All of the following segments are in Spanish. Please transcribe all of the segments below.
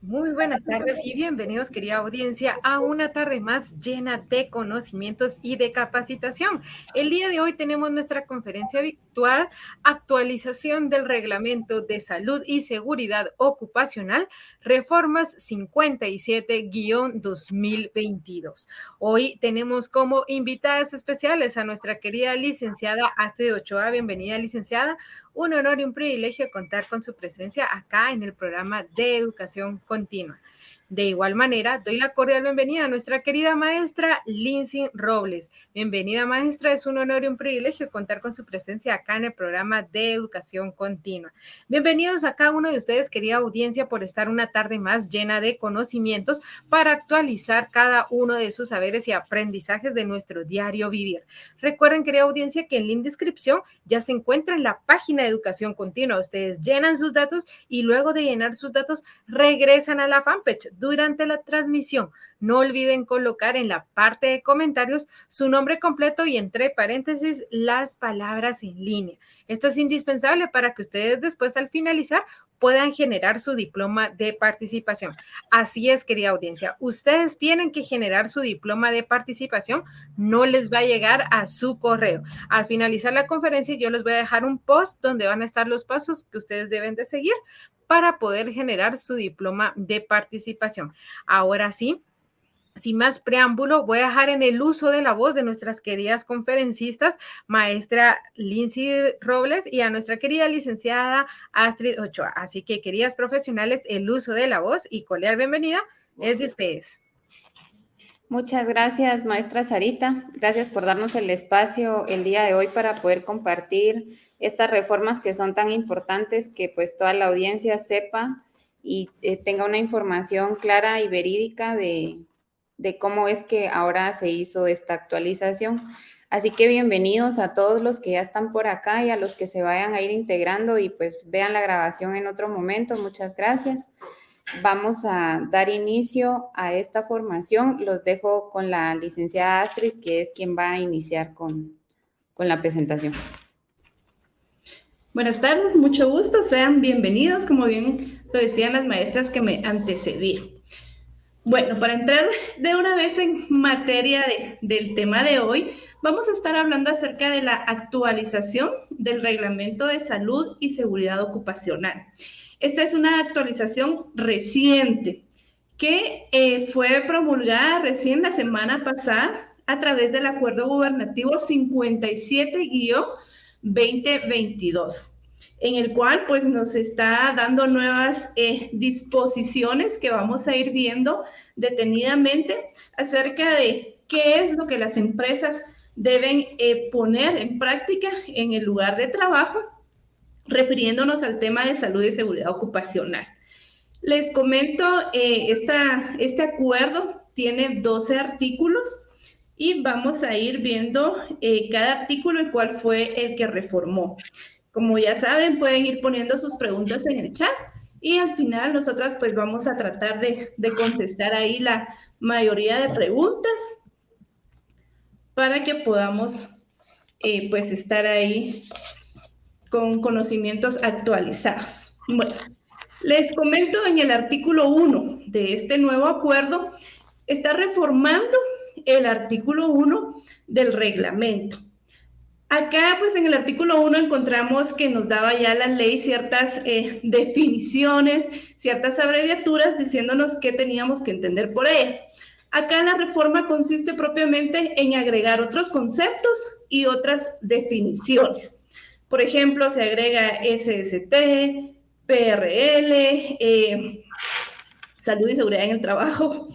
Muy buenas tardes y bienvenidos, querida audiencia, a una tarde más llena de conocimientos y de capacitación. El día de hoy tenemos nuestra conferencia virtual, actualización del Reglamento de Salud y Seguridad Ocupacional, Reformas 57-2022. Hoy tenemos como invitadas especiales a nuestra querida licenciada Astrid Ochoa. Bienvenida, licenciada. Un honor y un privilegio contar con su presencia acá en el programa de educación continua. De igual manera, doy la cordial bienvenida a nuestra querida maestra Lindsay Robles. Bienvenida, maestra. Es un honor y un privilegio contar con su presencia acá en el programa de educación continua. Bienvenidos a cada uno de ustedes, querida audiencia, por estar una tarde más llena de conocimientos para actualizar cada uno de sus saberes y aprendizajes de nuestro diario vivir. Recuerden, querida audiencia, que en la descripción ya se encuentra en la página de educación continua. Ustedes llenan sus datos y luego de llenar sus datos regresan a la fanpage durante la transmisión. No olviden colocar en la parte de comentarios su nombre completo y entre paréntesis las palabras en línea. Esto es indispensable para que ustedes después al finalizar puedan generar su diploma de participación. Así es, querida audiencia, ustedes tienen que generar su diploma de participación, no les va a llegar a su correo. Al finalizar la conferencia yo les voy a dejar un post donde van a estar los pasos que ustedes deben de seguir para poder generar su diploma de participación. Ahora sí, sin más preámbulo, voy a dejar en el uso de la voz de nuestras queridas conferencistas, maestra Lindsay Robles y a nuestra querida licenciada Astrid Ochoa. Así que, queridas profesionales, el uso de la voz y cordial bienvenida es de ustedes. Muchas gracias, maestra Sarita. Gracias por darnos el espacio el día de hoy para poder compartir estas reformas que son tan importantes, que pues toda la audiencia sepa y tenga una información clara y verídica de cómo es que ahora se hizo esta actualización. Así que bienvenidos a todos los que ya están por acá y a los que se vayan a ir integrando y pues vean la grabación en otro momento. Muchas gracias. Vamos a dar inicio a esta formación. Los dejo con la licenciada Astrid, que es quien va a iniciar con la presentación. Buenas tardes, mucho gusto, sean bienvenidos, como bien lo decían las maestras que me antecedían. Bueno, para entrar de una vez en materia del tema de hoy, vamos a estar hablando acerca de la actualización del Reglamento de Salud y Seguridad Ocupacional. Esta es una actualización reciente que fue promulgada recién la semana pasada a través del Acuerdo Gubernativo 57-2022, en el cual pues nos está dando nuevas disposiciones que vamos a ir viendo detenidamente acerca de qué es lo que las empresas deben poner en práctica en el lugar de trabajo, refiriéndonos al tema de salud y seguridad ocupacional. Les comento, este acuerdo tiene 12 artículos y vamos a ir viendo cada artículo y cuál fue el que reformó. Como ya saben, pueden ir poniendo sus preguntas en el chat y al final nosotras pues vamos a tratar de contestar ahí la mayoría de preguntas para que podamos pues estar ahí con conocimientos actualizados. Bueno, les comento en el artículo 1 de este nuevo acuerdo, está reformando el artículo 1 del reglamento. Acá, pues en el artículo 1 encontramos que nos daba ya la ley ciertas definiciones, ciertas abreviaturas, diciéndonos qué teníamos que entender por ellas. Acá la reforma consiste propiamente en agregar otros conceptos y otras definiciones. Por ejemplo, se agrega SST, PRL, salud y seguridad en el trabajo,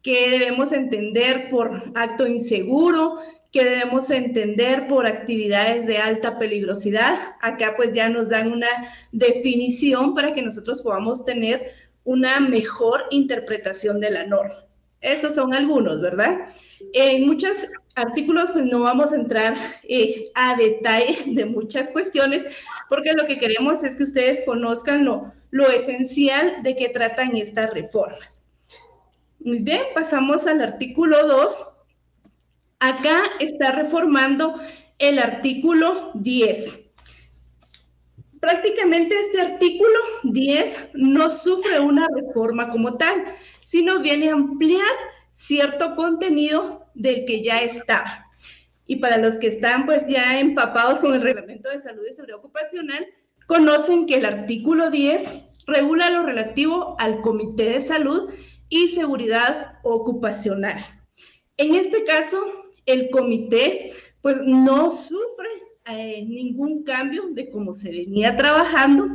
que debemos entender por acto inseguro, que debemos entender por actividades de alta peligrosidad. Acá pues ya nos dan una definición para que nosotros podamos tener una mejor interpretación de la norma. Estos son algunos, ¿verdad? En muchos artículos pues no vamos a entrar a detalle de muchas cuestiones, porque lo que queremos es que ustedes conozcan lo esencial de qué tratan estas reformas. Muy bien, pasamos al artículo 2. Acá está reformando el artículo 10. prácticamente este artículo 10 no sufre una reforma como tal, sino viene a ampliar cierto contenido del que ya estaba. Y para los que están pues ya empapados con el Reglamento de Salud y Seguridad Ocupacional, conocen que el artículo 10 regula lo relativo al Comité de Salud y Seguridad Ocupacional. En este caso, el comité pues no sufre ningún cambio de cómo se venía trabajando,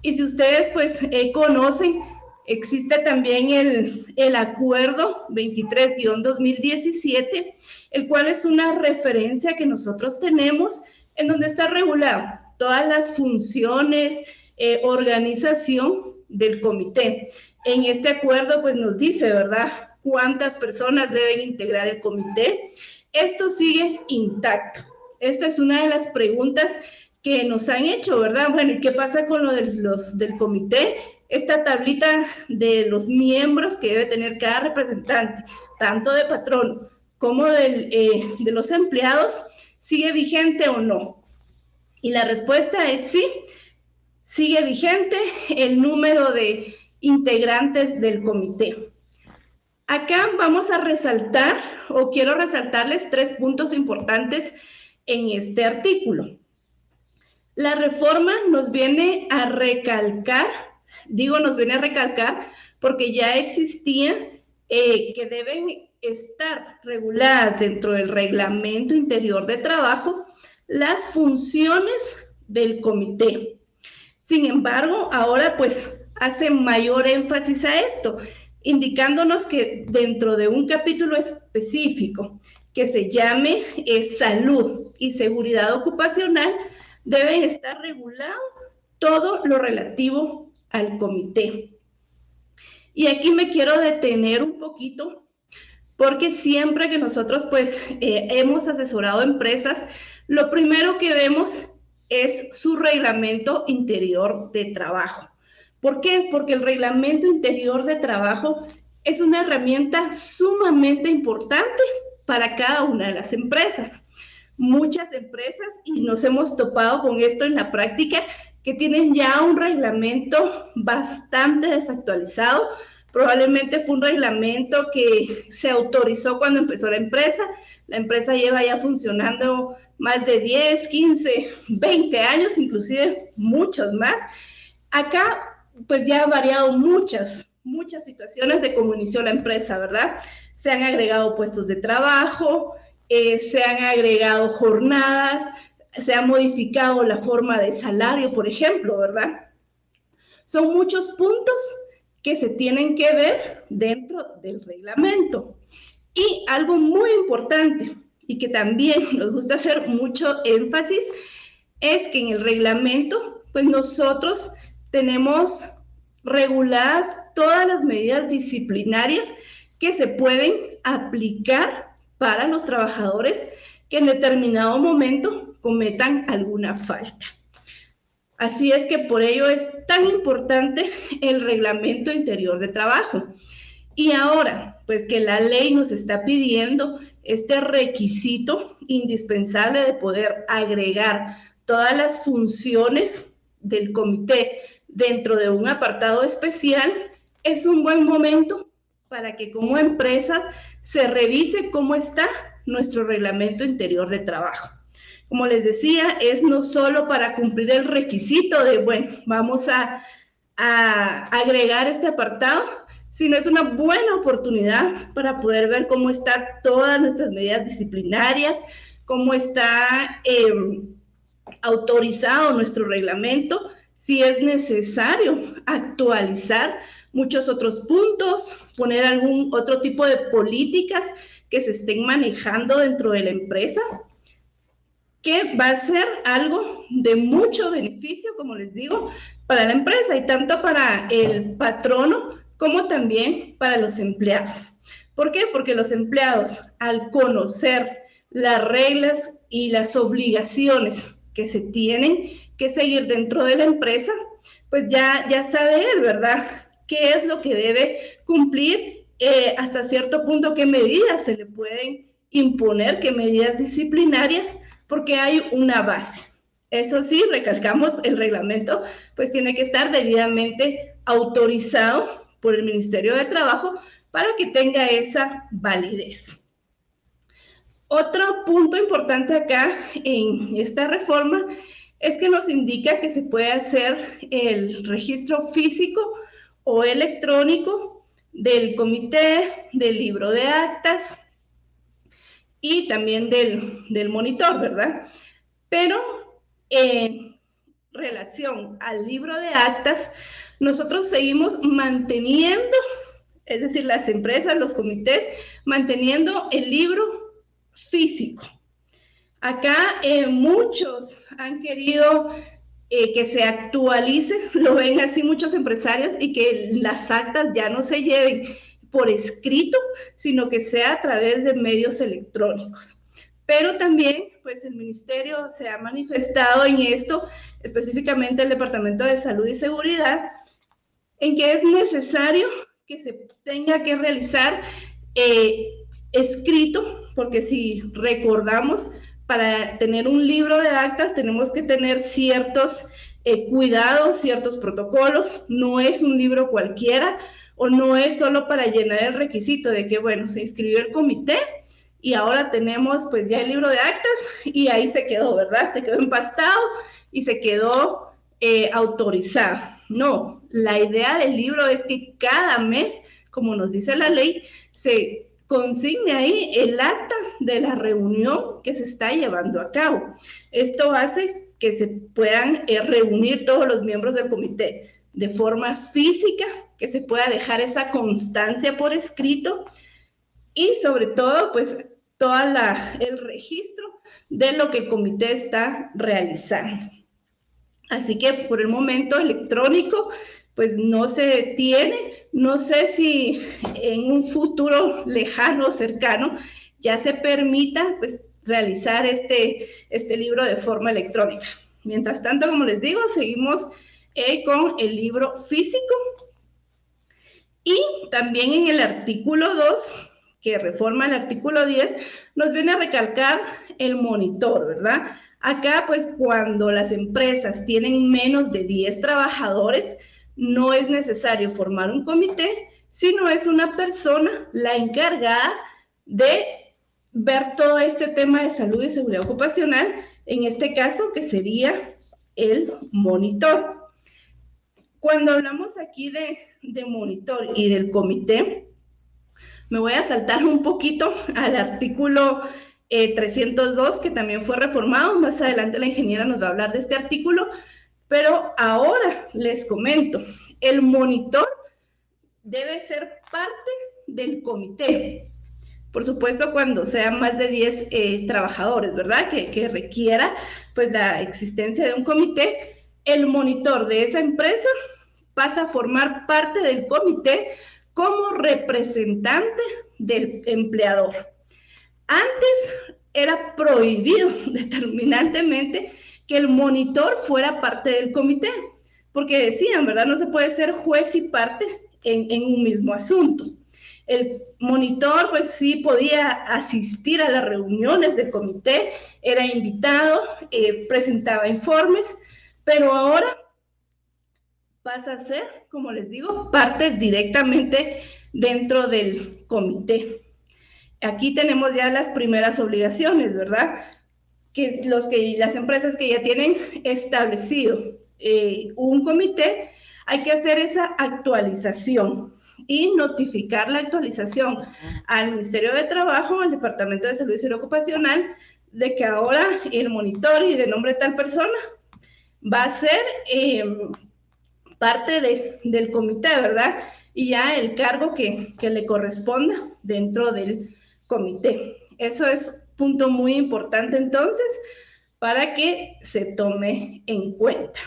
y si ustedes pues conocen, existe también el acuerdo 23-2017, el cual es una referencia que nosotros tenemos en donde está regulado todas las funciones, organización del comité. En este acuerdo pues nos dice, ¿verdad?, cuántas personas deben integrar el comité. Esto sigue intacto. Esta es una de las preguntas que nos han hecho, ¿verdad? Bueno, ¿y qué pasa con lo del comité? Esta tablita de los miembros que debe tener cada representante, tanto de patrón como de los empleados, ¿sigue vigente o no? Y la respuesta es sí, sigue vigente el número de integrantes del comité. Acá vamos a resaltar, o quiero resaltarles 3 puntos importantes en este artículo. La reforma nos viene a recalcar, porque ya existía que deben estar reguladas dentro del Reglamento Interior de Trabajo las funciones del comité. Sin embargo, ahora pues hace mayor énfasis a esto, indicándonos que dentro de un capítulo específico que se llame Salud y Seguridad Ocupacional, debe estar regulado todo lo relativo al comité. Y aquí me quiero detener un poquito, porque siempre que nosotros pues hemos asesorado empresas, lo primero que vemos es su reglamento interior de trabajo. ¿Por qué? Porque el reglamento interior de trabajo es una herramienta sumamente importante para cada una de las empresas. Muchas empresas, y nos hemos topado con esto en la práctica, que tienen ya un reglamento bastante desactualizado. Probablemente fue un reglamento que se autorizó cuando empezó la empresa lleva ya funcionando más de 10, 15, 20 años, inclusive muchos más. Acá pues ya ha variado muchas situaciones de cómo inició la empresa, ¿verdad? Se han agregado puestos de trabajo, se han agregado jornadas, se ha modificado la forma de salario, por ejemplo, ¿verdad? Son muchos puntos que se tienen que ver dentro del reglamento. Y algo muy importante, y que también nos gusta hacer mucho énfasis, es que en el reglamento, pues nosotros tenemos reguladas todas las medidas disciplinarias que se pueden aplicar para los trabajadores que en determinado momento cometan alguna falta. Así es que por ello es tan importante el Reglamento Interior de Trabajo. Y ahora, pues que la ley nos está pidiendo este requisito indispensable de poder agregar todas las funciones del comité dentro de un apartado especial, es un buen momento para que como empresa se revise cómo está nuestro Reglamento Interior de Trabajo. Como les decía, es no solo para cumplir el requisito de, bueno, vamos a agregar este apartado, sino es una buena oportunidad para poder ver cómo están todas nuestras medidas disciplinarias, cómo está autorizado nuestro reglamento, si es necesario actualizar muchos otros puntos, poner algún otro tipo de políticas que se estén manejando dentro de la empresa, que va a ser algo de mucho beneficio, como les digo, para la empresa y tanto para el patrono como también para los empleados. ¿Por qué? Porque los empleados, al conocer las reglas y las obligaciones que se tienen que seguir dentro de la empresa, pues ya sabe él, ¿verdad?, qué es lo que debe cumplir, hasta cierto punto qué medidas se le pueden imponer, qué medidas disciplinarias, porque hay una base. Eso sí, recalcamos, el reglamento pues tiene que estar debidamente autorizado por el Ministerio de Trabajo para que tenga esa validez. Otro punto importante acá en esta reforma es que nos indica que se puede hacer el registro físico o electrónico del comité, del libro de actas y también del monitor, ¿verdad? Pero en relación al libro de actas, nosotros seguimos manteniendo, es decir, las empresas, los comités, manteniendo el libro físico. Acá muchos han querido que se actualice, lo ven así muchos empresarios, y que las actas ya no se lleven por escrito, sino que sea a través de medios electrónicos. Pero también, pues el Ministerio se ha manifestado en esto, específicamente el Departamento de Salud y Seguridad, en que es necesario que se tenga que realizar escrito, porque si recordamos, para tener un libro de actas tenemos que tener ciertos cuidados, ciertos protocolos, no es un libro cualquiera, o no es solo para llenar el requisito de que, bueno, se inscribió el comité y ahora tenemos pues ya el libro de actas y ahí se quedó, ¿verdad? Se quedó empastado y se quedó autorizado. No, la idea del libro es que cada mes, como nos dice la ley, se consigne ahí el acta de la reunión que se está llevando a cabo. Esto hace que se puedan reunir todos los miembros del comité de forma física, que se pueda dejar esa constancia por escrito y sobre todo, pues, todo el registro de lo que el comité está realizando. Así que por el momento electrónico, pues no se detiene. No sé si en un futuro lejano o cercano ya se permita pues realizar este libro de forma electrónica. Mientras tanto, como les digo, seguimos con el libro físico. Y también en el artículo 2, que reforma el artículo 10, nos viene a recalcar el monitor, ¿verdad? Acá, pues, cuando las empresas tienen menos de 10 trabajadores, no es necesario formar un comité, sino es una persona la encargada de ver todo este tema de salud y seguridad ocupacional, en este caso, que sería el monitor. Cuando hablamos aquí de monitor y del comité, me voy a saltar un poquito al artículo 302, que también fue reformado. Más adelante la ingeniera nos va a hablar de este artículo, pero ahora les comento, el monitor debe ser parte del comité. Por supuesto, cuando sean más de 10 trabajadores, ¿verdad? Que requiera pues la existencia de un comité, el monitor de esa empresa pasa a formar parte del comité como representante del empleador. Antes era prohibido determinantemente que el monitor fuera parte del comité, porque decían, ¿verdad? No se puede ser juez y parte en un mismo asunto. El monitor, pues sí podía asistir a las reuniones del comité, era invitado, presentaba informes, pero ahora pasa a ser, como les digo, parte directamente dentro del comité. Aquí tenemos ya las primeras obligaciones, ¿verdad? Que las empresas que ya tienen establecido un comité, hay que hacer esa actualización y notificar la actualización al Ministerio de Trabajo, al Departamento de Salud y Seguridad Ocupacional, de que ahora el monitor y de nombre de tal persona va a ser parte del comité, ¿verdad? Y ya el cargo que le corresponda dentro del comité. Eso es punto muy importante entonces para que se tome en cuenta.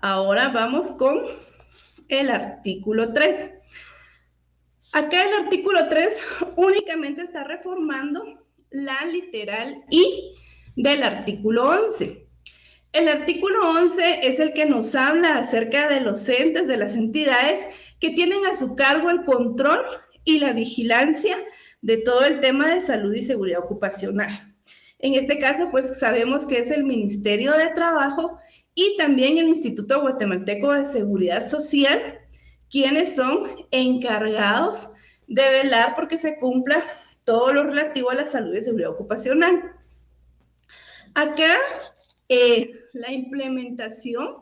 Ahora vamos con el artículo 3. Acá el artículo 3 únicamente está reformando la literal I del artículo 11. El artículo 11 es el que nos habla acerca de los entes, de las entidades que tienen a su cargo el control y la vigilancia de todo el tema de salud y seguridad ocupacional. En este caso, pues sabemos que es el Ministerio de Trabajo y también el Instituto Guatemalteco de Seguridad Social, quienes son encargados de velar porque se cumpla todo lo relativo a la salud y seguridad ocupacional. Acá, la implementación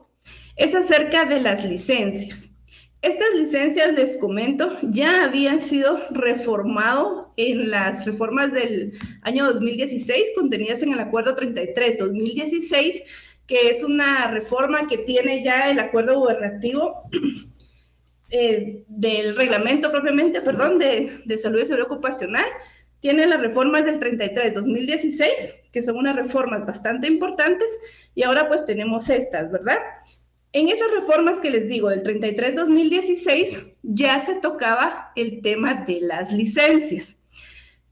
es acerca de las licencias. Estas licencias, les comento, ya habían sido reformadas en las reformas del año 2016, contenidas en el Acuerdo 33-2016, que es una reforma que tiene ya el Acuerdo Gubernativo del reglamento propiamente, perdón, de salud y seguridad ocupacional. Tiene las reformas del 33-2016, que son unas reformas bastante importantes, y ahora pues tenemos estas, ¿verdad? En esas reformas que les digo, del 33-2016, ya se tocaba el tema de las licencias.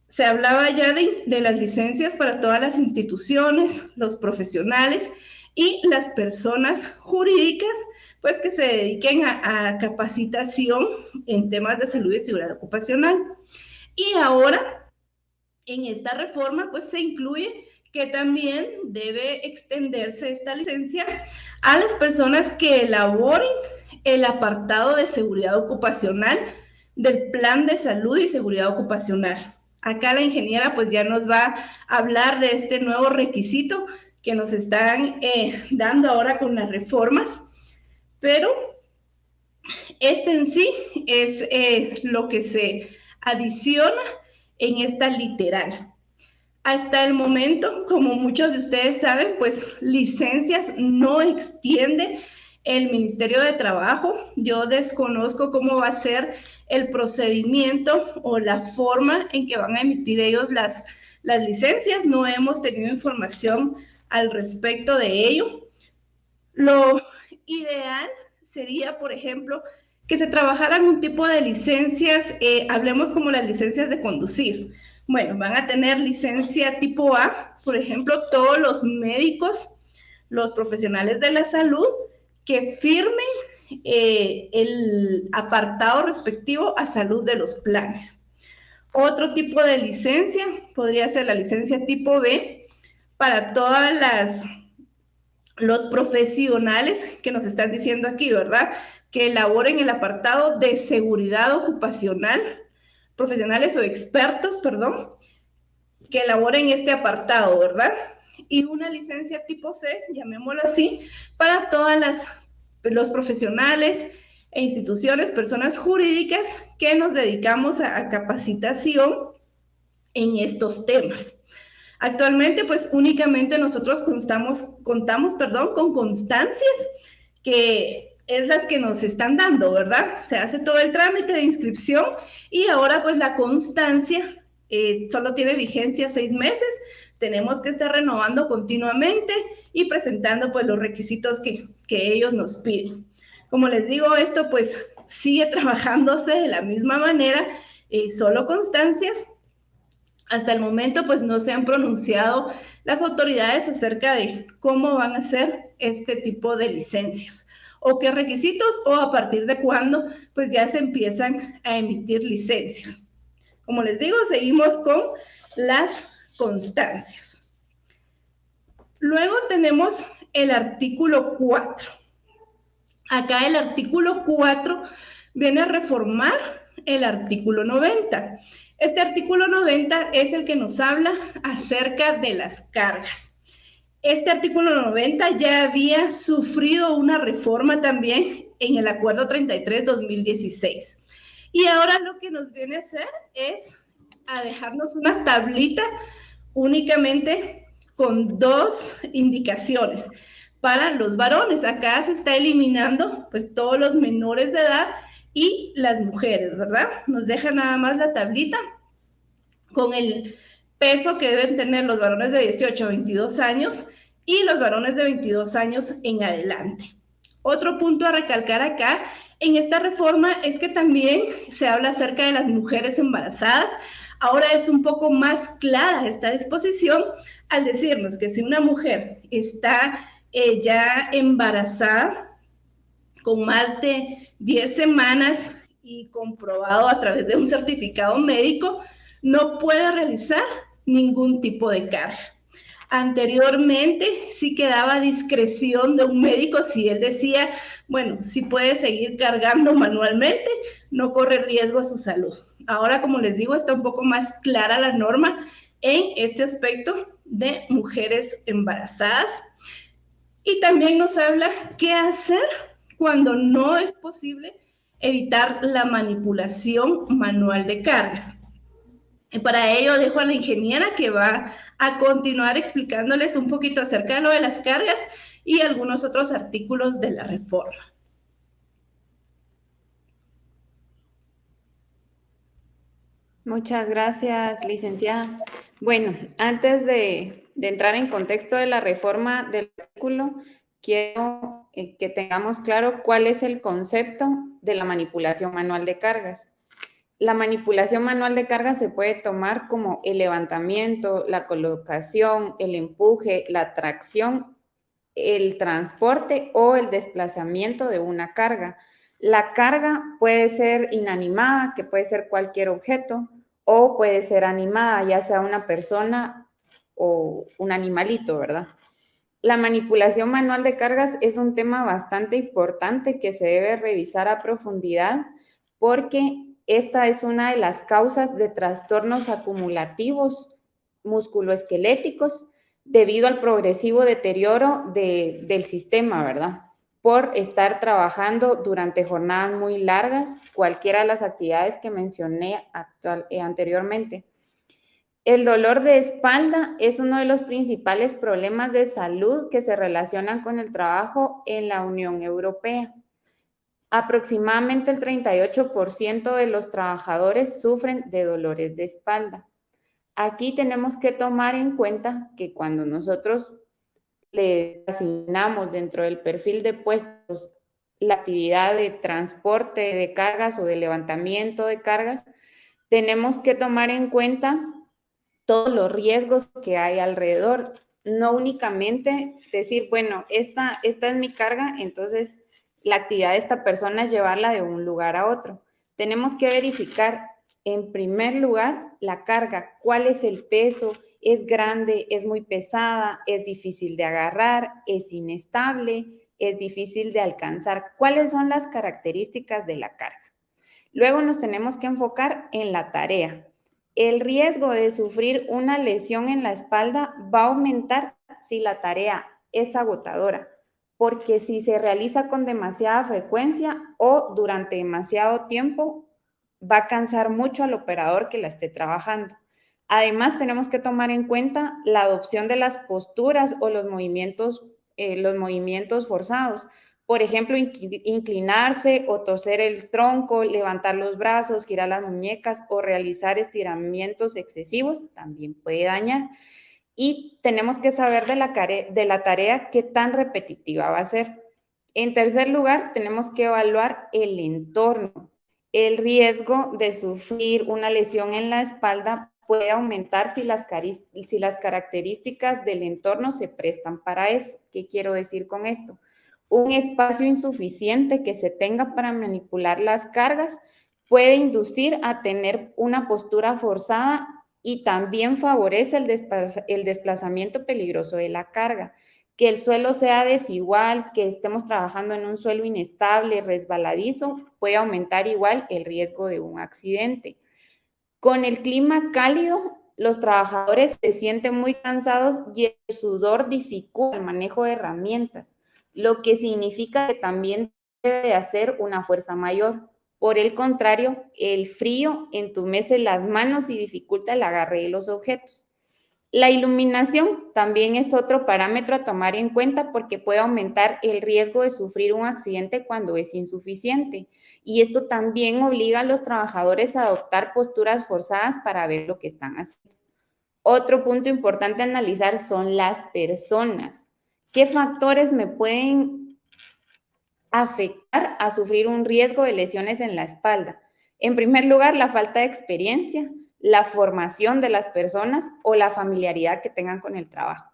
Se hablaba ya de las licencias para todas las instituciones, los profesionales y las personas jurídicas, pues que se dediquen a capacitación en temas de salud y seguridad ocupacional. Y ahora, en esta reforma, pues se incluye que también debe extenderse esta licencia a las personas que elaboren el apartado de seguridad ocupacional del Plan de Salud y Seguridad Ocupacional. Acá la ingeniera pues ya nos va a hablar de este nuevo requisito que nos están dando ahora con las reformas, pero este en sí es lo que se adiciona en esta literal. Hasta el momento, como muchos de ustedes saben, pues licencias no extiende el Ministerio de Trabajo. Yo desconozco cómo va a ser el procedimiento o la forma en que van a emitir ellos las licencias. No hemos tenido información al respecto de ello. Lo ideal sería, por ejemplo, que se trabajaran un tipo de licencias, hablemos como las licencias de conducir. Bueno, van a tener licencia tipo A, por ejemplo, todos los médicos, los profesionales de la salud que firmen el apartado respectivo a salud de los planes. Otro tipo de licencia podría ser la licencia tipo B para todas los profesionales que nos están diciendo aquí, ¿verdad? Que elaboren el apartado de seguridad ocupacional, profesionales o expertos, perdón, que elaboren este apartado, ¿verdad? Y una licencia tipo C, llamémoslo así, para todas los profesionales e instituciones, personas jurídicas que nos dedicamos a capacitación en estos temas. Actualmente, pues únicamente nosotros contamos, con constancias que es las que nos están dando, ¿verdad? Se hace todo el trámite de inscripción y ahora pues la constancia solo tiene vigencia 6 meses, tenemos que estar renovando continuamente y presentando pues los requisitos que ellos nos piden. Como les digo, esto pues sigue trabajándose de la misma manera, solo constancias. Hasta el momento pues no se han pronunciado las autoridades acerca de cómo van a ser este tipo de licencias o qué requisitos o a partir de cuándo pues ya se empiezan a emitir licencias. Como les digo, seguimos con las constancias. Luego tenemos el artículo 4. Acá el artículo 4 viene a reformar el artículo 90. Este artículo 90 es el que nos habla acerca de las cargas. Este artículo 90 ya había sufrido una reforma también en el Acuerdo 33-2016. Y ahora lo que nos viene a hacer es a dejarnos una tablita únicamente con 2 indicaciones para los varones. Acá se está eliminando pues todos los menores de edad y las mujeres, ¿verdad? Nos deja nada más la tablita con el peso que deben tener los varones de 18 a 22 años y los varones de 22 años en adelante. Otro punto a recalcar acá en esta reforma es que también se habla acerca de las mujeres embarazadas. Ahora es un poco más clara esta disposición al decirnos que si una mujer está ya embarazada con más de 10 semanas y comprobado a través de un certificado médico, no puede realizar ningún tipo de carga. Anteriormente sí quedaba a discreción de un médico si él decía, bueno, si puede seguir cargando manualmente, no corre riesgo a su salud. Ahora, como les digo, está un poco más clara la norma en este aspecto de mujeres embarazadas. Y también nos habla qué hacer cuando no es posible evitar la manipulación manual de cargas. Y para ello dejo a la ingeniera que va a continuar explicándoles un poquito acerca de lo de las cargas y algunos otros artículos de la reforma. Muchas gracias, licenciada. Bueno, antes de entrar en contexto de la reforma del artículo, quiero que tengamos claro cuál es el concepto de la manipulación manual de cargas. La manipulación manual de cargas se puede tomar como el levantamiento, la colocación, el empuje, la tracción, el transporte o el desplazamiento de una carga. La carga puede ser inanimada, que puede ser cualquier objeto, o puede ser animada, ya sea una persona o un animalito, ¿verdad? La manipulación manual de cargas es un tema bastante importante que se debe revisar a profundidad porque esta es una de las causas de trastornos acumulativos musculoesqueléticos debido al progresivo deterioro del sistema, ¿verdad? Por estar trabajando durante jornadas muy largas, cualquiera de las actividades que mencioné anteriormente. El dolor de espalda es uno de los principales problemas de salud que se relacionan con el trabajo en la Unión Europea. Aproximadamente el 38% de los trabajadores sufren de dolores de espalda. Aquí tenemos que tomar en cuenta que cuando nosotros le asignamos dentro del perfil de puestos la actividad de transporte de cargas o de levantamiento de cargas, tenemos que tomar en cuenta todos los riesgos que hay alrededor. No únicamente decir, bueno, esta es mi carga, entonces la actividad de esta persona es llevarla de un lugar a otro. Tenemos que verificar, en primer lugar, la carga, cuál es el peso, es grande, es muy pesada, es difícil de agarrar, es inestable, es difícil de alcanzar. ¿Cuáles son las características de la carga? Luego nos tenemos que enfocar en la tarea. El riesgo de sufrir una lesión en la espalda va a aumentar si la tarea es agotadora, porque si se realiza con demasiada frecuencia o durante demasiado tiempo, va a cansar mucho al operador que la esté trabajando. Además, tenemos que tomar en cuenta la adopción de las posturas o los movimientos forzados. Por ejemplo, inclinarse o torcer el tronco, levantar los brazos, girar las muñecas o realizar estiramientos excesivos también puede dañar. Y tenemos que saber de la tarea qué tan repetitiva va a ser. En tercer lugar, tenemos que evaluar el entorno. El riesgo de sufrir una lesión en la espalda puede aumentar si las características del entorno se prestan para eso. ¿Qué quiero decir con esto? Un espacio insuficiente que se tenga para manipular las cargas puede inducir a tener una postura forzada y también favorece el desplazamiento peligroso de la carga. Que el suelo sea desigual, que estemos trabajando en un suelo inestable, resbaladizo, puede aumentar igual el riesgo de un accidente. Con el clima cálido, los trabajadores se sienten muy cansados y el sudor dificulta el manejo de herramientas, lo que significa que también debe hacer una fuerza mayor. Por el contrario, el frío entumece las manos y dificulta el agarre de los objetos. La iluminación también es otro parámetro a tomar en cuenta porque puede aumentar el riesgo de sufrir un accidente cuando es insuficiente. Y esto también obliga a los trabajadores a adoptar posturas forzadas para ver lo que están haciendo. Otro punto importante a analizar son las personas. ¿Qué factores me pueden afectar a sufrir un riesgo de lesiones en la espalda? En primer lugar, la falta de experiencia, la formación de las personas o la familiaridad que tengan con el trabajo.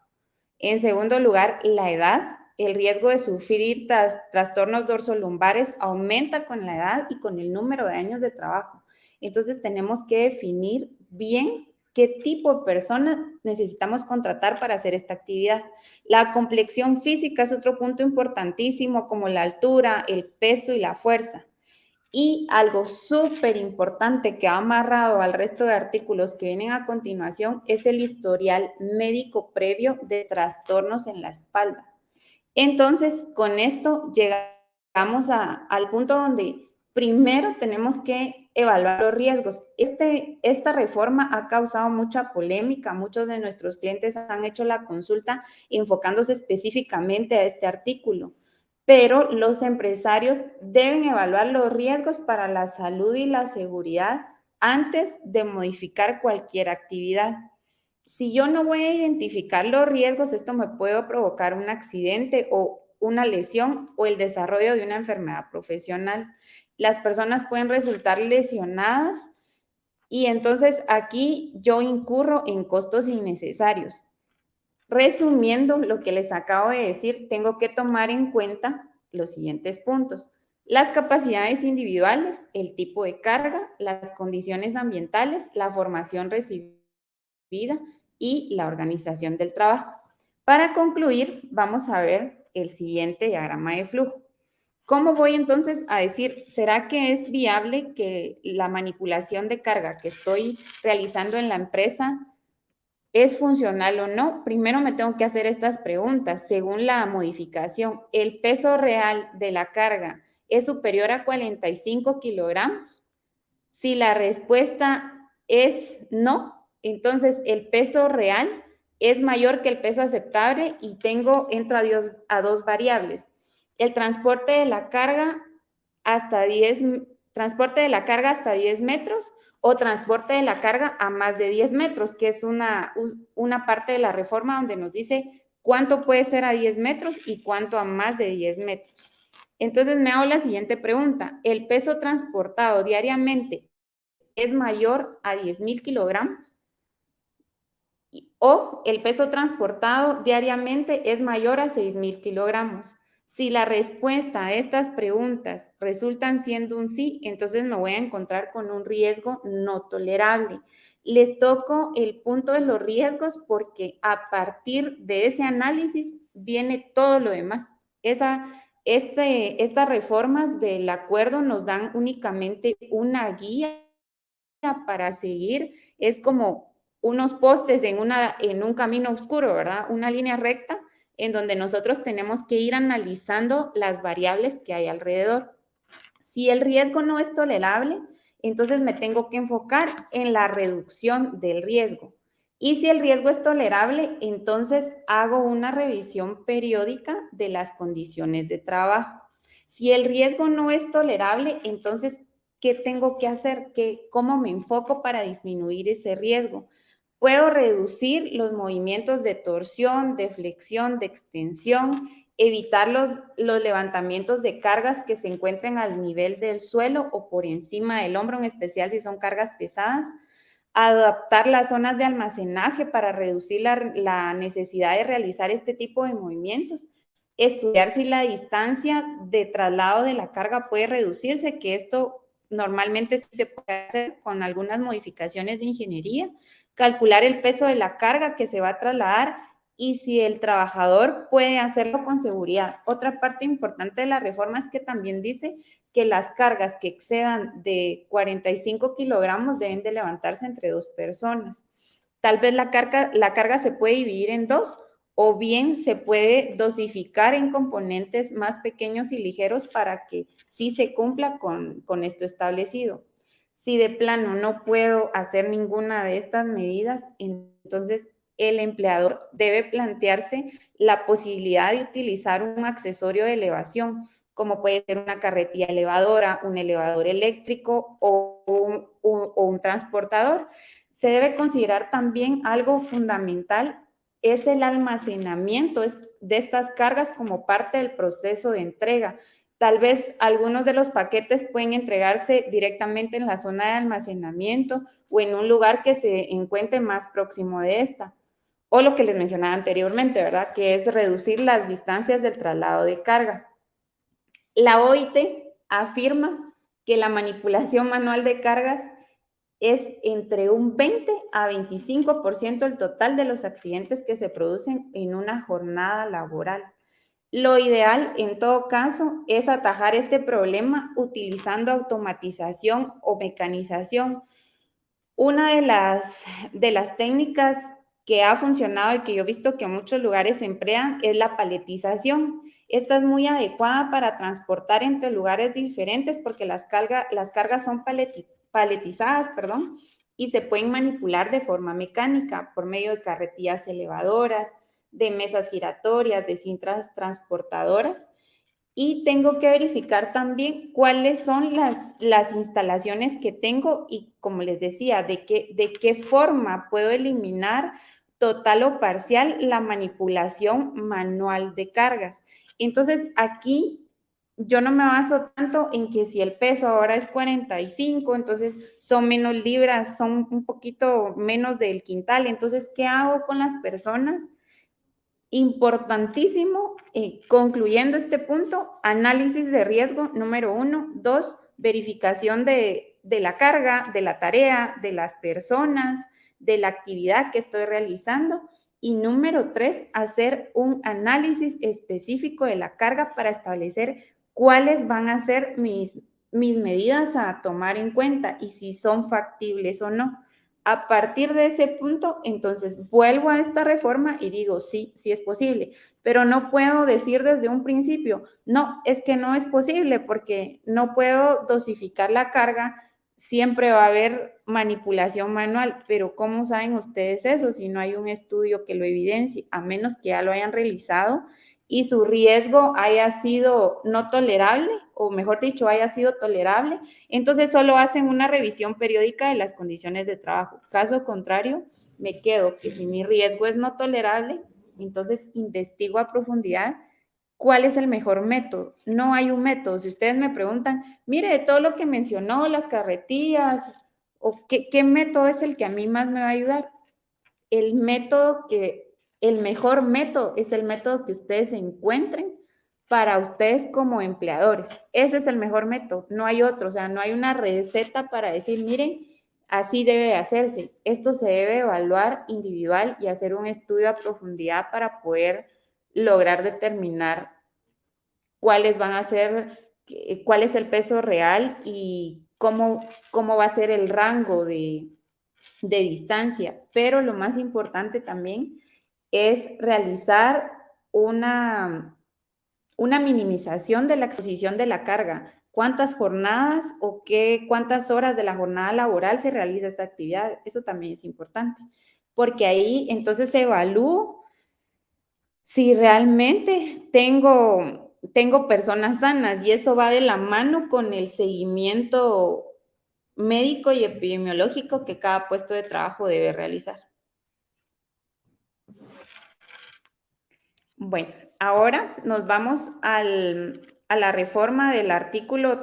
En segundo lugar, la edad. El riesgo de sufrir trastornos dorsolumbares aumenta con la edad y con el número de años de trabajo. Entonces, tenemos que definir bien qué tipo de persona necesitamos contratar para hacer esta actividad. La complexión física es otro punto importantísimo, como la altura, el peso y la fuerza. Y algo súper importante que ha amarrado al resto de artículos que vienen a continuación es el historial médico previo de trastornos en la espalda. Entonces, con esto llegamos al punto donde primero tenemos que evaluar los riesgos. Esta reforma ha causado mucha polémica. Muchos de nuestros clientes han hecho la consulta enfocándose específicamente a este artículo, pero los empresarios deben evaluar los riesgos para la salud y la seguridad antes de modificar cualquier actividad. Si yo no voy a identificar los riesgos, esto me puede provocar un accidente o una lesión o el desarrollo de una enfermedad profesional. Las personas pueden resultar lesionadas y entonces aquí yo incurro en costos innecesarios. Resumiendo lo que les acabo de decir, tengo que tomar en cuenta los siguientes puntos: las capacidades individuales, el tipo de carga, las condiciones ambientales, la formación recibida y la organización del trabajo. Para concluir, vamos a ver el siguiente diagrama de flujo. ¿Cómo voy entonces a decir, será que es viable que la manipulación de carga que estoy realizando en la empresa es funcional o no? Primero me tengo que hacer estas preguntas. Según la modificación, ¿el peso real de la carga es superior a 45 kilogramos? Si la respuesta es no, entonces el peso real es mayor que el peso aceptable y entro a dos variables: el transporte de la carga hasta 10 metros o transporte de la carga a más de 10 metros, que es una parte de la reforma donde nos dice cuánto puede ser a 10 metros y cuánto a más de 10 metros. Entonces me hago la siguiente pregunta: ¿el peso transportado diariamente es mayor a 10,000 kilogramos? ¿O el peso transportado diariamente es mayor a 6,000 kilogramos? Si la respuesta a estas preguntas resultan siendo un sí, entonces me voy a encontrar con un riesgo no tolerable. Les toco el punto de los riesgos porque a partir de ese análisis viene todo lo demás. Estas reformas del acuerdo nos dan únicamente una guía para seguir. Es como unos postes en un camino oscuro, ¿verdad? Una línea recta en donde nosotros tenemos que ir analizando las variables que hay alrededor. Si el riesgo no es tolerable, entonces me tengo que enfocar en la reducción del riesgo. Y si el riesgo es tolerable, entonces hago una revisión periódica de las condiciones de trabajo. Si el riesgo no es tolerable, entonces, ¿qué tengo que hacer? ¿Cómo me enfoco para disminuir ese riesgo? Puedo reducir los movimientos de torsión, de flexión, de extensión, evitar los levantamientos de cargas que se encuentren al nivel del suelo o por encima del hombro, en especial si son cargas pesadas. Adaptar las zonas de almacenaje para reducir la necesidad de realizar este tipo de movimientos. Estudiar si la distancia de traslado de la carga puede reducirse, que esto normalmente se puede hacer con algunas modificaciones de ingeniería. Calcular el peso de la carga que se va a trasladar y si el trabajador puede hacerlo con seguridad. Otra parte importante de la reforma es que también dice que las cargas que excedan de 45 kilogramos deben de levantarse entre 2 personas. Tal vez la carga se puede dividir en dos, o bien se puede dosificar en componentes más pequeños y ligeros para que sí se cumpla con esto establecido. Si de plano no puedo hacer ninguna de estas medidas, entonces el empleador debe plantearse la posibilidad de utilizar un accesorio de elevación, como puede ser una carretilla elevadora, un elevador eléctrico o un transportador. Se debe considerar también algo fundamental, es el almacenamiento de estas cargas como parte del proceso de entrega. Tal vez algunos de los paquetes pueden entregarse directamente en la zona de almacenamiento o en un lugar que se encuentre más próximo de esta. O lo que les mencionaba anteriormente, ¿verdad? Que es reducir las distancias del traslado de carga. La OIT afirma que la manipulación manual de cargas es entre un 20 a 25% el total de los accidentes que se producen en una jornada laboral. Lo ideal, en todo caso, es atajar este problema utilizando automatización o mecanización. Una de las técnicas que ha funcionado y que yo he visto que en muchos lugares se emplean es la paletización. Esta es muy adecuada para transportar entre lugares diferentes porque las cargas son paletizadas, y se pueden manipular de forma mecánica por medio de carretillas elevadoras, de mesas giratorias, de cintas transportadoras. Y tengo que verificar también cuáles son las instalaciones que tengo y, como les decía, de qué forma puedo eliminar total o parcial la manipulación manual de cargas. Entonces, aquí yo no me baso tanto en que si el peso ahora es 45, entonces son menos libras, son un poquito menos del quintal. Entonces, ¿qué hago con las personas? Importantísimo, concluyendo este punto, análisis de riesgo, número 1. 2, verificación de la carga, de la tarea, de las personas, de la actividad que estoy realizando. Y número 3, hacer un análisis específico de la carga para establecer cuáles van a ser mis medidas a tomar en cuenta y si son factibles o no. A partir de ese punto, entonces vuelvo a esta reforma y digo, sí, sí es posible, pero no puedo decir desde un principio, no, es que no es posible porque no puedo dosificar la carga, siempre va a haber manipulación manual, pero ¿cómo saben ustedes eso si no hay un estudio que lo evidencie, a menos que ya lo hayan realizado y su riesgo haya sido no tolerable, o mejor dicho, haya sido tolerable? Entonces solo hacen una revisión periódica de las condiciones de trabajo. Caso contrario, me quedo que si mi riesgo es no tolerable, entonces investigo a profundidad cuál es el mejor método. No hay un método. Si ustedes me preguntan, mire, de todo lo que mencionó, las carretillas, o qué método es el que a mí más me va a ayudar, el mejor método es el método que ustedes encuentren para ustedes como empleadores. Ese es el mejor método, no hay otro, o sea, no hay una receta para decir, miren, así debe de hacerse. Esto se debe evaluar individual y hacer un estudio a profundidad para poder lograr determinar cuáles van a ser, cuál es el peso real y cómo va a ser el rango de distancia. Pero lo más importante también es realizar una minimización de la exposición de la carga. ¿Cuántas jornadas o cuántas horas de la jornada laboral se realiza esta actividad? Eso también es importante, porque ahí entonces evalúo si realmente tengo personas sanas, y eso va de la mano con el seguimiento médico y epidemiológico que cada puesto de trabajo debe realizar. Bueno, ahora nos vamos a la reforma del artículo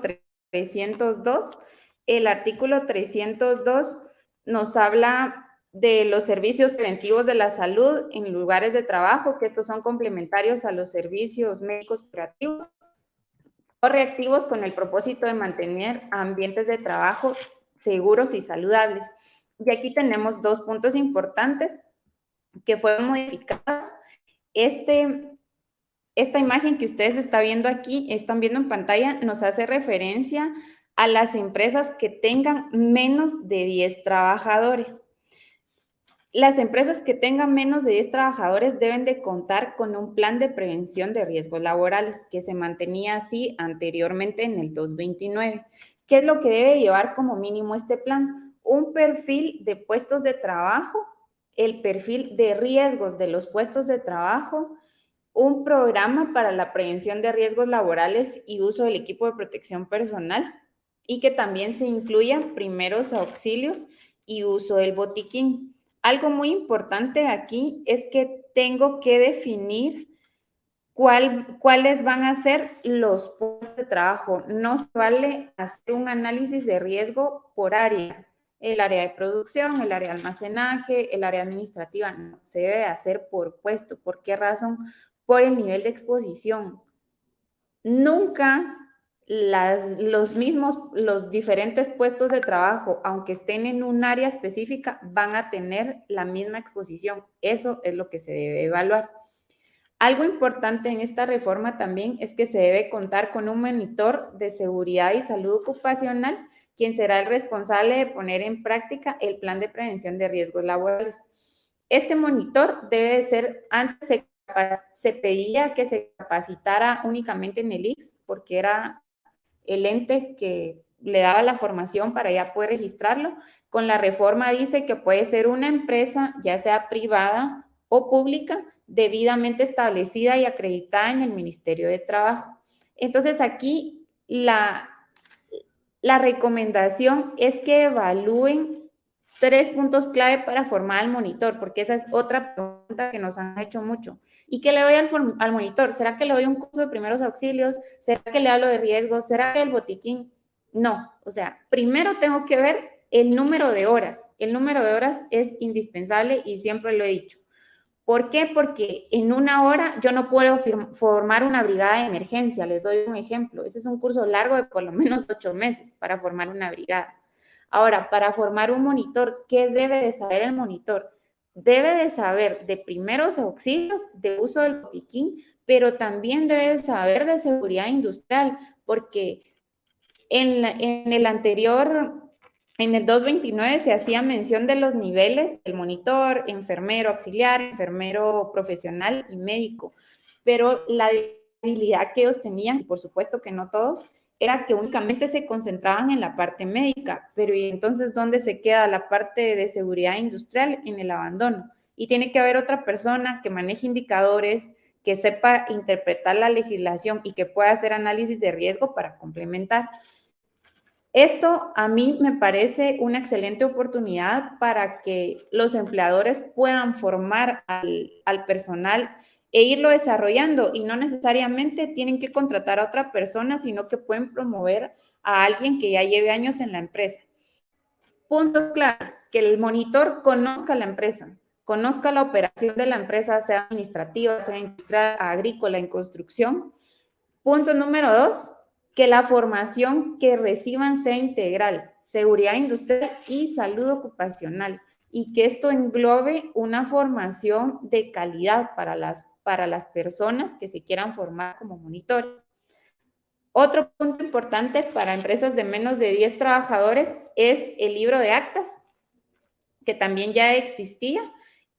302. El artículo 302 nos habla de los servicios preventivos de la salud en lugares de trabajo, que estos son complementarios a los servicios médicos curativos o reactivos con el propósito de mantener ambientes de trabajo seguros y saludables. Y aquí tenemos dos puntos importantes que fueron modificados. Esta imagen que ustedes están viendo en pantalla, nos hace referencia a las empresas que tengan menos de 10 trabajadores. Las empresas que tengan menos de 10 trabajadores deben de contar con un plan de prevención de riesgos laborales que se mantenía así anteriormente en el 229. ¿Qué es lo que debe llevar como mínimo este plan? Un perfil de puestos de trabajo, el perfil de riesgos de los puestos de trabajo, un programa para la prevención de riesgos laborales y uso del equipo de protección personal, y que también se incluyan primeros auxilios y uso del botiquín. Algo muy importante aquí es que tengo que definir cuáles van a ser los puestos de trabajo. No se vale hacer un análisis de riesgo por área. El área de producción, el área de almacenaje, el área administrativa, no, se debe hacer por puesto. ¿Por qué razón? Por el nivel de exposición. Nunca los diferentes puestos de trabajo, aunque estén en un área específica, van a tener la misma exposición. Eso es lo que se debe evaluar. Algo importante en esta reforma también es que se debe contar con un monitor de seguridad y salud ocupacional, quien será el responsable de poner en práctica el plan de prevención de riesgos laborales. Este monitor debe de ser, antes se pedía que se capacitara únicamente en el ICS, porque era el ente que le daba la formación para ya poder registrarlo. Con la reforma dice que puede ser una empresa, ya sea privada o pública, debidamente establecida y acreditada en el Ministerio de Trabajo. Entonces aquí la recomendación es que evalúen 3 puntos clave para formar al monitor, porque esa es otra pregunta que nos han hecho mucho. ¿Y qué le doy al monitor? ¿Será que le doy un curso de primeros auxilios? ¿Será que le hablo de riesgos? ¿Será que el botiquín? No, o sea, primero tengo que ver el número de horas. El número de horas es indispensable y siempre lo he dicho. ¿Por qué? Porque en una hora yo no puedo formar una brigada de emergencia. Les doy un ejemplo. Ese es un curso largo de por lo menos 8 meses para formar una brigada. Ahora, para formar un monitor, ¿qué debe de saber el monitor? Debe de saber de primeros auxilios, de uso del botiquín, pero también debe de saber de seguridad industrial, porque en el anterior, en el 229 se hacía mención de los niveles del monitor, enfermero auxiliar, enfermero profesional y médico, pero la debilidad que ellos tenían, y por supuesto que no todos, era que únicamente se concentraban en la parte médica, pero ¿y entonces dónde se queda la parte de seguridad industrial? En el abandono. Y tiene que haber otra persona que maneje indicadores, que sepa interpretar la legislación y que pueda hacer análisis de riesgo para complementar. Esto a mí me parece una excelente oportunidad para que los empleadores puedan formar al personal e irlo desarrollando, y no necesariamente tienen que contratar a otra persona, sino que pueden promover a alguien que ya lleve años en la empresa. Punto claro, que el monitor conozca la empresa, conozca la operación de la empresa, sea administrativa, sea industrial, agrícola, en construcción. Punto número 2, que la formación que reciban sea integral, seguridad industrial y salud ocupacional, y que esto englobe una formación de calidad para las personas que se quieran formar como monitores. Otro punto importante para empresas de menos de 10 trabajadores es el libro de actas, que también ya existía.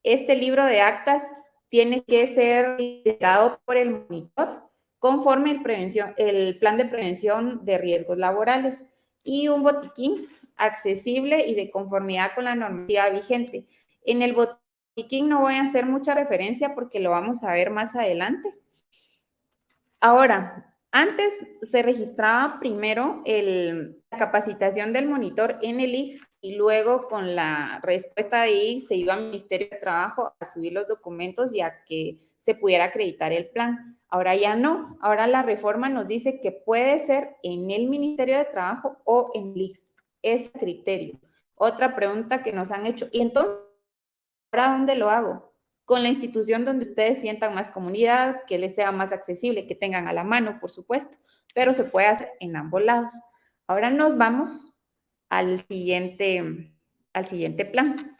Este libro de actas tiene que ser liderado por el monitor conforme el plan de prevención de riesgos laborales, y un botiquín accesible y de conformidad con la normativa vigente. En el botiquín no voy a hacer mucha referencia porque lo vamos a ver más adelante. Ahora, antes se registraba primero la capacitación del monitor en el ICS, y luego con la respuesta de ICS se iba al Ministerio de Trabajo a subir los documentos y a que se pudiera acreditar el plan. Ahora ya no, ahora la reforma nos dice que puede ser en el Ministerio de Trabajo o en el ICS. Es criterio. Otra pregunta que nos han hecho, ¿y entonces ahora dónde lo hago? Con la institución donde ustedes sientan más comunidad, que les sea más accesible, que tengan a la mano, por supuesto, pero se puede hacer en ambos lados. Ahora nos vamos al siguiente plan,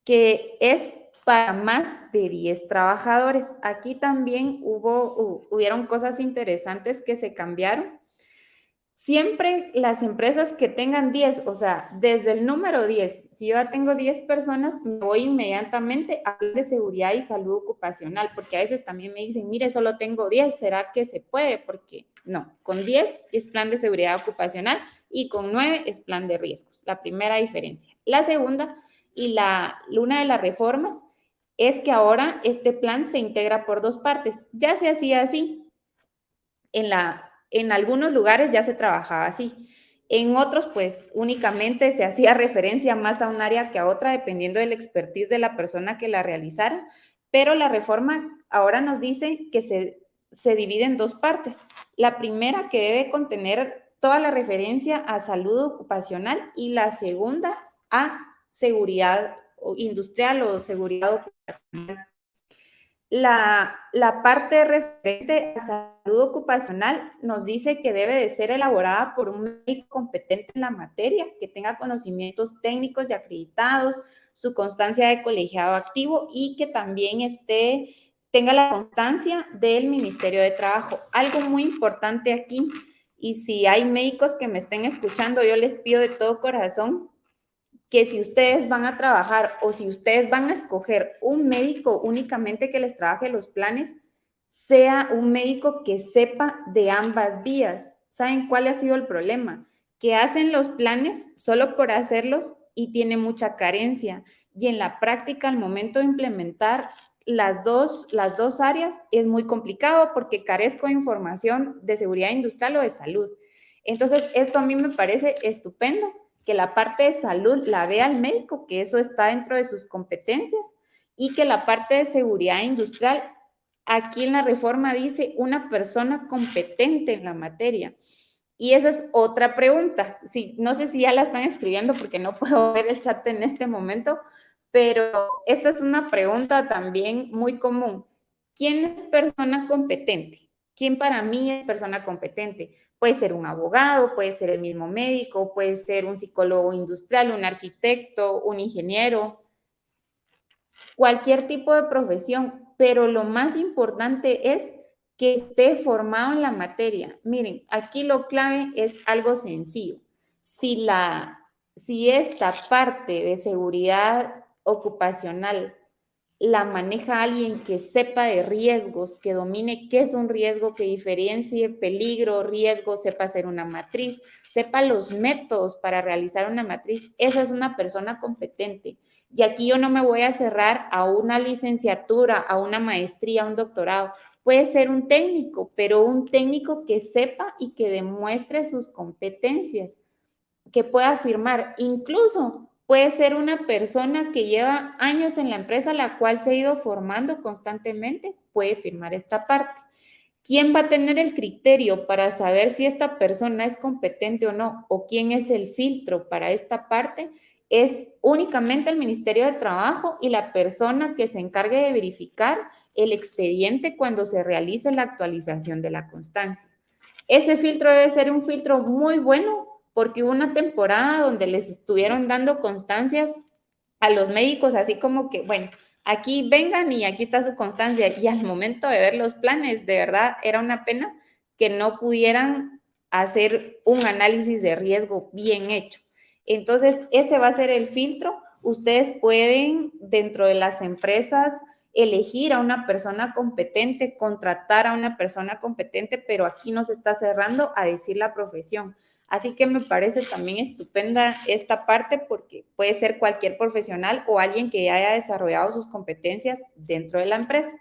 que es para más de 10 trabajadores. Aquí también hubieron cosas interesantes que se cambiaron. Siempre las empresas que tengan 10, o sea, desde el número 10, si yo ya tengo 10 personas, me voy inmediatamente a hablar de seguridad y salud ocupacional, porque a veces también me dicen, mire, solo tengo 10, ¿será que se puede? Porque no, con 10 es plan de seguridad ocupacional y con 9 es plan de riesgos, la primera diferencia. La segunda y una de las reformas es que ahora este plan se integra por 2 partes. Ya se hacía así. En algunos lugares ya se trabajaba así. En otros, pues, únicamente se hacía referencia más a un área que a otra, dependiendo del expertise de la persona que la realizara. Pero la reforma ahora nos dice que se divide en 2 partes. La primera, que debe contener toda la referencia a salud ocupacional, y la segunda a seguridad industrial o seguridad ocupacional. La parte referente a salud ocupacional nos dice que debe de ser elaborada por un médico competente en la materia, que tenga conocimientos técnicos y acreditados, su constancia de colegiado activo y que también tenga la constancia del Ministerio de Trabajo. Algo muy importante aquí, y si hay médicos que me estén escuchando, yo les pido de todo corazón que si ustedes van a trabajar o si ustedes van a escoger un médico únicamente que les trabaje los planes, sea un médico que sepa de ambas vías. ¿Saben cuál ha sido el problema? Que hacen los planes solo por hacerlos y tiene mucha carencia. Y en la práctica, al momento de implementar las dos áreas, es muy complicado porque carezco de información de seguridad industrial o de salud. Entonces, esto a mí me parece estupendo, que la parte de salud la vea el médico, que eso está dentro de sus competencias, y que la parte de seguridad industrial, aquí en la reforma dice una persona competente en la materia. Y esa es otra pregunta. Sí, no sé si ya la están escribiendo porque no puedo ver el chat en este momento, pero esta es una pregunta también muy común. ¿Quién es persona competente? ¿Quién para mí es persona competente? Puede ser un abogado, puede ser el mismo médico, puede ser un psicólogo industrial, un arquitecto, un ingeniero, cualquier tipo de profesión, pero lo más importante es que esté formado en la materia. Miren, aquí lo clave es algo sencillo. Si esta parte de seguridad ocupacional la maneja alguien que sepa de riesgos, que domine qué es un riesgo, que diferencie peligro, riesgo, sepa hacer una matriz, sepa los métodos para realizar una matriz, esa es una persona competente. Y aquí yo no me voy a cerrar a una licenciatura, a una maestría, a un doctorado. Puede ser un técnico, pero un técnico que sepa y que demuestre sus competencias, que pueda afirmar. Incluso puede ser una persona que lleva años en la empresa, la cual se ha ido formando constantemente, puede firmar esta parte. ¿Quién va a tener el criterio para saber si esta persona es competente o no? ¿O quién es el filtro para esta parte? Es únicamente el Ministerio de Trabajo y la persona que se encargue de verificar el expediente cuando se realice la actualización de la constancia. Ese filtro debe ser un filtro muy bueno porque hubo una temporada donde les estuvieron dando constancias a los médicos, así como que, bueno, aquí vengan y aquí está su constancia. Y al momento de ver los planes, de verdad, era una pena que no pudieran hacer un análisis de riesgo bien hecho. Entonces, ese va a ser el filtro. Ustedes pueden, dentro de las empresas, elegir a una persona competente, contratar a una persona competente, pero aquí no se está cerrando a decir la profesión. Así que me parece también estupenda esta parte porque puede ser cualquier profesional o alguien que ya haya desarrollado sus competencias dentro de la empresa.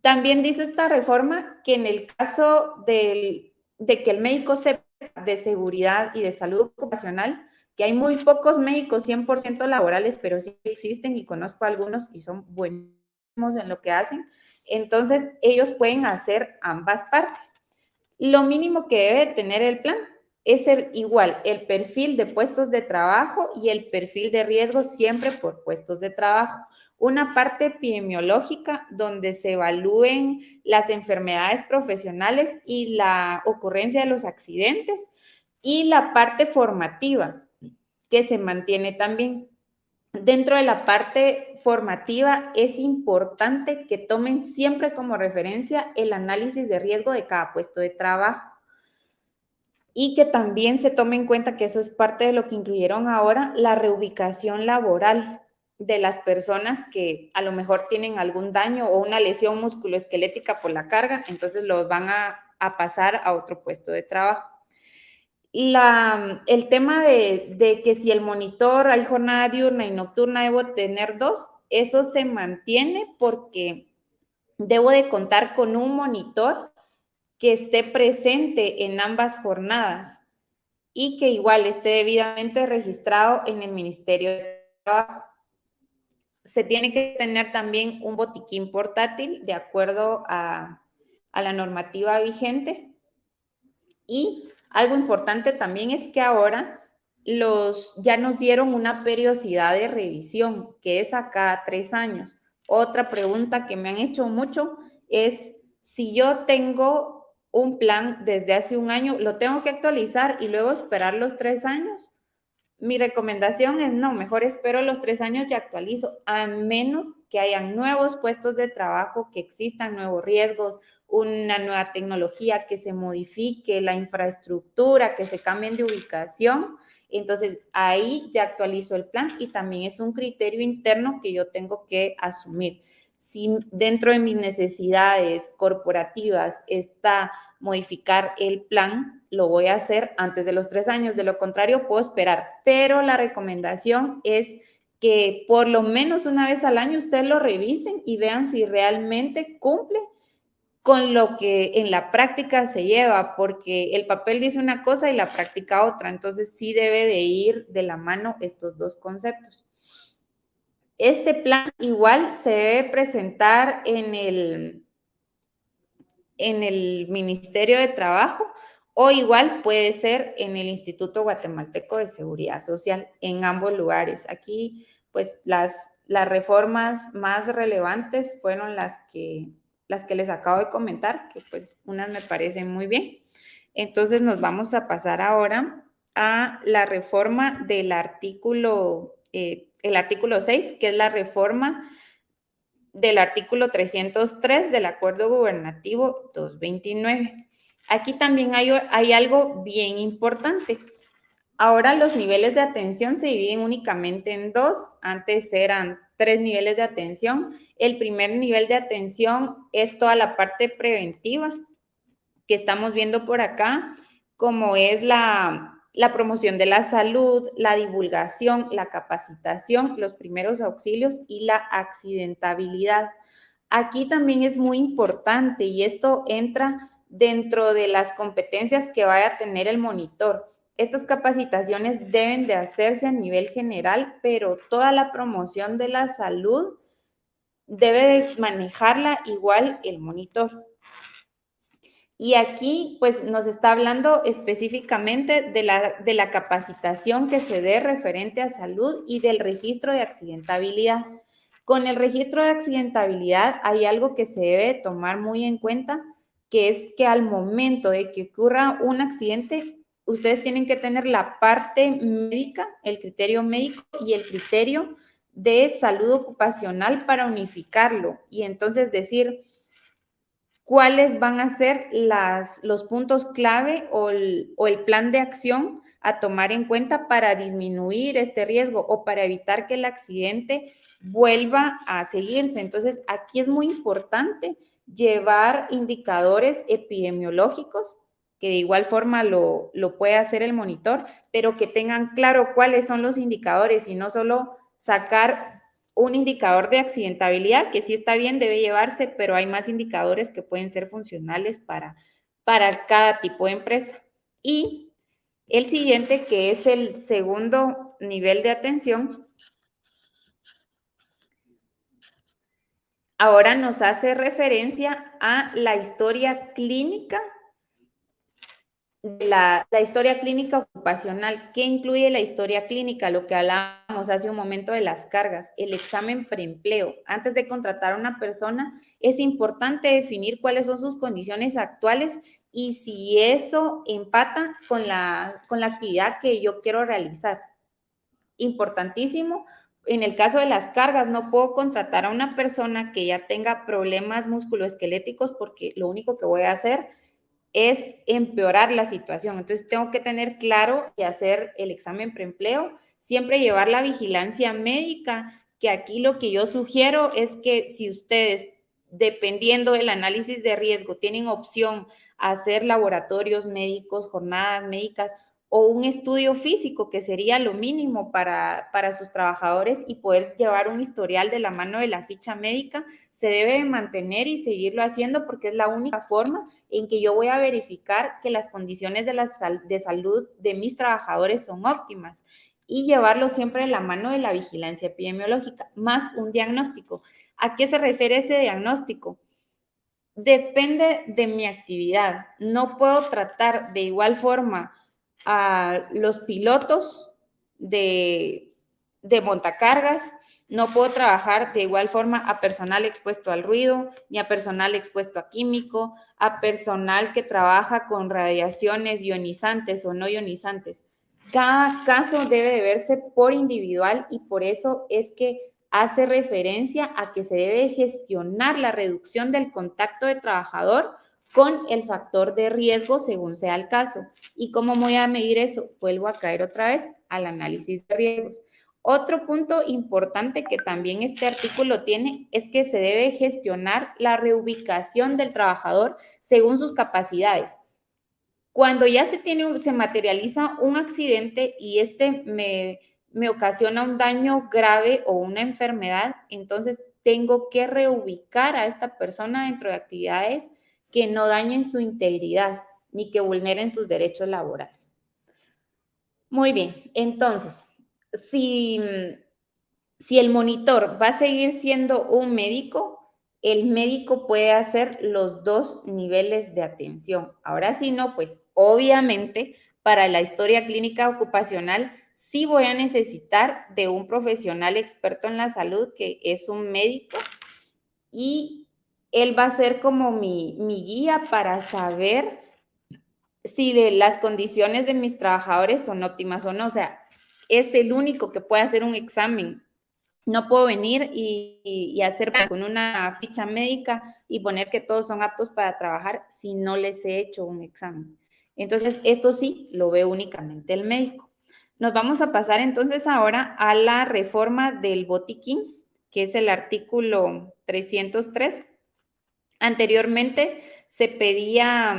También dice esta reforma que en el caso de que el médico sepa de seguridad y de salud ocupacional, que hay muy pocos médicos 100% laborales, pero sí existen y conozco algunos y son buenísimos en lo que hacen, entonces ellos pueden hacer ambas partes. Lo mínimo que debe tener el plan es ser igual el perfil de puestos de trabajo y el perfil de riesgo siempre por puestos de trabajo. Una parte epidemiológica donde se evalúen las enfermedades profesionales y la ocurrencia de los accidentes y la parte formativa que se mantiene también. Dentro de la parte formativa es importante que tomen siempre como referencia el análisis de riesgo de cada puesto de trabajo y que también se tome en cuenta que eso es parte de lo que incluyeron ahora, la reubicación laboral de las personas que a lo mejor tienen algún daño o una lesión musculoesquelética por la carga, entonces los van a pasar a otro puesto de trabajo. El tema de que si el monitor hay jornada diurna y nocturna, debo tener 2, eso se mantiene porque debo de contar con un monitor que esté presente en ambas jornadas y que igual esté debidamente registrado en el Ministerio de Trabajo. Se tiene que tener también un botiquín portátil de acuerdo a la normativa vigente. Y algo importante también es que ahora ya nos dieron una periodicidad de revisión, que es a cada 3 años. Otra pregunta que me han hecho mucho es, si yo tengo un plan desde hace un año, ¿lo tengo que actualizar y luego esperar los 3 años? Mi recomendación es no, mejor espero los 3 años y actualizo, a menos que hayan nuevos puestos de trabajo, que existan nuevos riesgos, una nueva tecnología, que se modifique la infraestructura, que se cambien de ubicación. Entonces, ahí ya actualizo el plan y también es un criterio interno que yo tengo que asumir. Si dentro de mis necesidades corporativas está modificar el plan, lo voy a hacer antes de los 3 años, de lo contrario puedo esperar, pero la recomendación es que por lo menos una vez al año ustedes lo revisen y vean si realmente cumple con lo que en la práctica se lleva, porque el papel dice una cosa y la práctica otra, entonces sí debe de ir de la mano estos dos conceptos. Este plan igual se debe presentar en el Ministerio de Trabajo o igual puede ser en el Instituto Guatemalteco de Seguridad Social, en ambos lugares. Aquí, pues, las reformas más relevantes fueron las que les acabo de comentar, que pues unas me parecen muy bien. Entonces nos vamos a pasar ahora a la reforma del artículo, el artículo 6, que es la reforma del artículo 303 del Acuerdo Gubernativo 229. Aquí también hay algo bien importante. Ahora los niveles de atención se dividen únicamente en 2. Antes eran 3 niveles de atención. El primer nivel de atención es toda la parte preventiva que estamos viendo por acá, como es la promoción de la salud, la divulgación, la capacitación, los primeros auxilios y la accidentabilidad. Aquí también es muy importante y esto entra dentro de las competencias que vaya a tener el monitor. Estas capacitaciones deben de hacerse a nivel general, pero toda la promoción de la salud debe de manejarla igual el monitor. Y aquí, pues, nos está hablando específicamente de la capacitación que se dé referente a salud y del registro de accidentabilidad. Con el registro de accidentabilidad hay algo que se debe tomar muy en cuenta, que es que al momento de que ocurra un accidente, ustedes tienen que tener la parte médica, el criterio médico y el criterio de salud ocupacional para unificarlo. Y entonces decir cuáles van a ser los puntos clave o el plan de acción a tomar en cuenta para disminuir este riesgo o para evitar que el accidente vuelva a seguirse. Entonces, aquí es muy importante llevar indicadores epidemiológicos, que de igual forma lo puede hacer el monitor, pero que tengan claro cuáles son los indicadores y no solo sacar un indicador de accidentabilidad, que sí está bien, debe llevarse, pero hay más indicadores que pueden ser funcionales para cada tipo de empresa. Y el siguiente, que es el segundo nivel de atención, ahora nos hace referencia a la historia clínica, la historia clínica ocupacional. ¿Qué incluye la historia clínica? Lo que hablábamos hace un momento de las cargas, el examen preempleo. Antes de contratar a una persona, es importante definir cuáles son sus condiciones actuales y si eso empata con la actividad que yo quiero realizar. Importantísimo. En el caso de las cargas, no puedo contratar a una persona que ya tenga problemas musculoesqueléticos porque lo único que voy a hacer es empeorar la situación. Entonces, tengo que tener claro y hacer el examen preempleo, siempre llevar la vigilancia médica, que aquí lo que yo sugiero es que si ustedes, dependiendo del análisis de riesgo, tienen opción a hacer laboratorios médicos, jornadas médicas o un estudio físico, que sería lo mínimo para sus trabajadores, y poder llevar un historial de la mano de la ficha médica, se debe mantener y seguirlo haciendo porque es la única forma en que yo voy a verificar que las condiciones de salud de mis trabajadores son óptimas, y llevarlo siempre de la mano de la vigilancia epidemiológica, más un diagnóstico. ¿A qué se refiere ese diagnóstico? Depende de mi actividad. No puedo tratar de igual forma a los pilotos de montacargas No puedo trabajar de igual forma a personal expuesto al ruido, ni a personal expuesto a químico, a personal que trabaja con radiaciones ionizantes o no ionizantes. Cada caso debe de verse por individual y por eso es que hace referencia a que se debe gestionar la reducción del contacto de trabajador con el factor de riesgo según sea el caso. ¿Y cómo voy a medir eso? Vuelvo a caer otra vez al análisis de riesgos. Otro punto importante que también este artículo tiene es que se debe gestionar la reubicación del trabajador según sus capacidades. Cuando ya se materializa un accidente y me ocasiona un daño grave o una enfermedad, entonces tengo que reubicar a esta persona dentro de actividades que no dañen su integridad ni que vulneren sus derechos laborales. Muy bien, entonces, si el monitor va a seguir siendo un médico, el médico puede hacer los 2 niveles de atención. Ahora sí, no, pues obviamente para la historia clínica ocupacional sí voy a necesitar de un profesional experto en la salud que es un médico y él va a ser como mi guía para saber si las condiciones de mis trabajadores son óptimas o no. O sea, es el único que puede hacer un examen. No puedo venir y hacer con una ficha médica y poner que todos son aptos para trabajar si no les he hecho un examen. Entonces, esto sí lo ve únicamente el médico. Nos vamos a pasar entonces ahora a la reforma del botiquín, que es el artículo 303. Anteriormente se pedía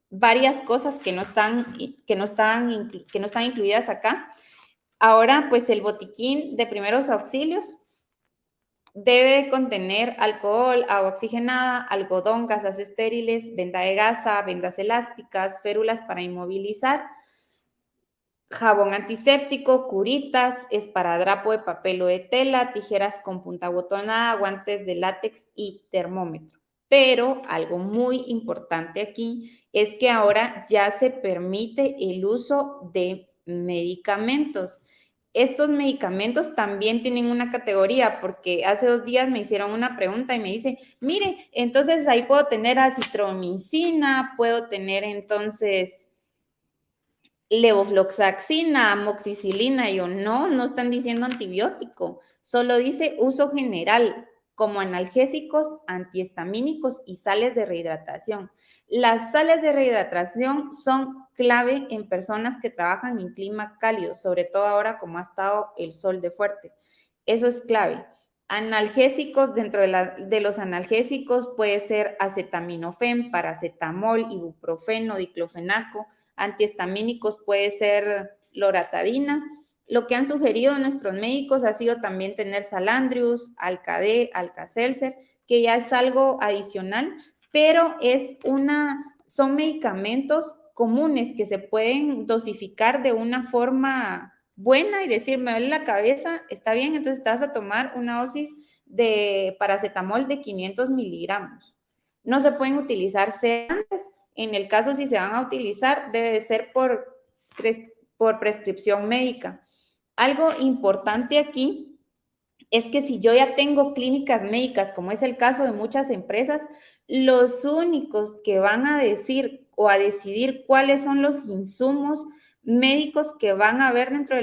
varias cosas que no están incluidas acá. Ahora, pues el botiquín de primeros auxilios debe contener alcohol, agua oxigenada, algodón, gasas estériles, venda de gasa, vendas elásticas, férulas para inmovilizar, jabón antiséptico, curitas, esparadrapo de papel o de tela, tijeras con punta botonada, guantes de látex y termómetro. Pero algo muy importante aquí es que ahora ya se permite el uso de medicamentos. Estos medicamentos también tienen una categoría, porque hace 2 días me hicieron una pregunta y me dice, mire, entonces ahí puedo tener acitromicina, puedo tener entonces levofloxacina, amoxicilina. Yo, no están diciendo antibiótico, solo dice uso general, como analgésicos, antihistamínicos y sales de rehidratación. Las sales de rehidratación son clave en personas que trabajan en clima cálido, sobre todo ahora como ha estado el sol de fuerte. Eso es clave. Analgésicos, dentro de los analgésicos puede ser acetaminofén, paracetamol, ibuprofeno, diclofenaco. Antihistamínicos puede ser loratadina. Lo que han sugerido nuestros médicos ha sido también tener Salandrius, Alcade, Alka-Seltzer, que ya es algo adicional, pero son medicamentos comunes que se pueden dosificar de una forma buena y decir, me duele la cabeza, está bien, entonces te vas a tomar una dosis de paracetamol de 500 miligramos. No se pueden utilizar sedantes. En el caso, si se van a utilizar, debe de ser por prescripción médica. Algo importante aquí es que si yo ya tengo clínicas médicas, como es el caso de muchas empresas, los únicos que van a decir o a decidir cuáles son los insumos médicos que van a haber dentro de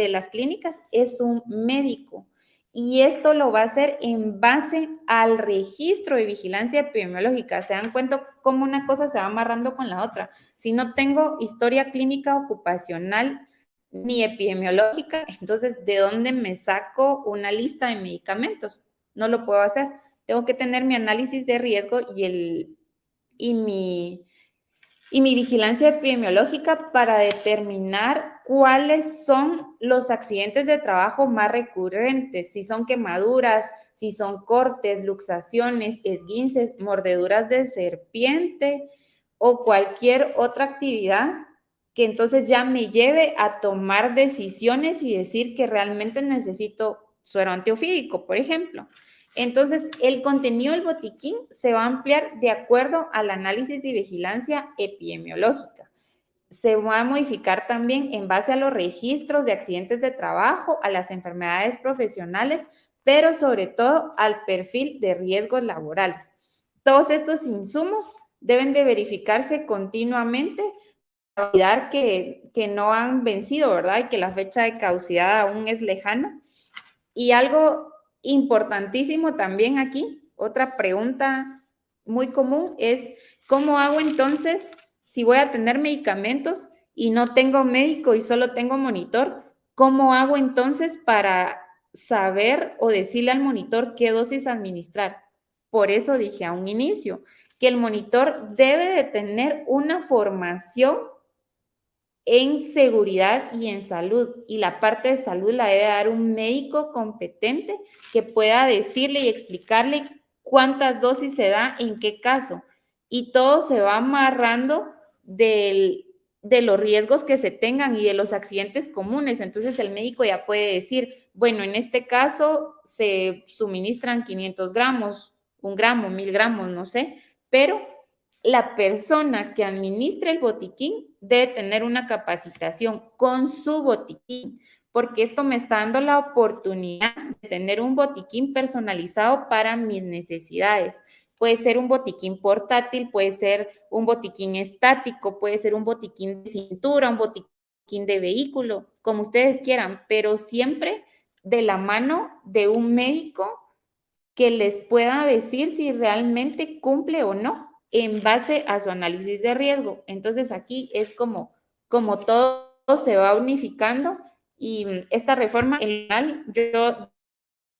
las clínicas es un médico. Y esto lo va a hacer en base al registro de vigilancia epidemiológica. Se dan cuenta cómo una cosa se va amarrando con la otra. Si no tengo historia clínica ocupacional ni epidemiológica, entonces, ¿de dónde me saco una lista de medicamentos? No lo puedo hacer. Tengo que tener mi análisis de riesgo y mi vigilancia epidemiológica para determinar cuáles son los accidentes de trabajo más recurrentes, si son quemaduras, si son cortes, luxaciones, esguinces, mordeduras de serpiente o cualquier otra actividad que entonces ya me lleve a tomar decisiones y decir que realmente necesito suero antiofídico, por ejemplo. Entonces, el contenido del botiquín se va a ampliar de acuerdo al análisis de vigilancia epidemiológica. se va a modificar también en base a los registros de accidentes de trabajo, a las enfermedades profesionales, pero sobre todo al perfil de riesgos laborales. Todos estos insumos deben de verificarse continuamente para validar que no han vencido, ¿verdad? Y que la fecha de caducidad aún es lejana. Y algo importantísimo también aquí, otra pregunta muy común es, ¿cómo hago entonces si voy a tener medicamentos y no tengo médico y solo tengo monitor? ¿Cómo hago entonces para saber o decirle al monitor qué dosis administrar? Por eso dije a un inicio que el monitor debe de tener una formación en seguridad y en salud, y la parte de salud la debe dar un médico competente que pueda decirle y explicarle cuántas dosis se da, en qué caso, y todo se va amarrando de los riesgos que se tengan y de los accidentes comunes. Entonces el médico ya puede decir, bueno, en este caso se suministran 500 gramos, 1 gramo, 1000 gramos, no sé, pero la persona que administra el botiquín debe tener una capacitación con su botiquín, porque esto me está dando la oportunidad de tener un botiquín personalizado para mis necesidades. Puede ser un botiquín portátil, puede ser un botiquín estático, puede ser un botiquín de cintura, un botiquín de vehículo, como ustedes quieran, pero siempre de la mano de un médico que les pueda decir si realmente cumple o no en base a su análisis de riesgo. Entonces aquí es como todo se va unificando, y esta reforma, en general, yo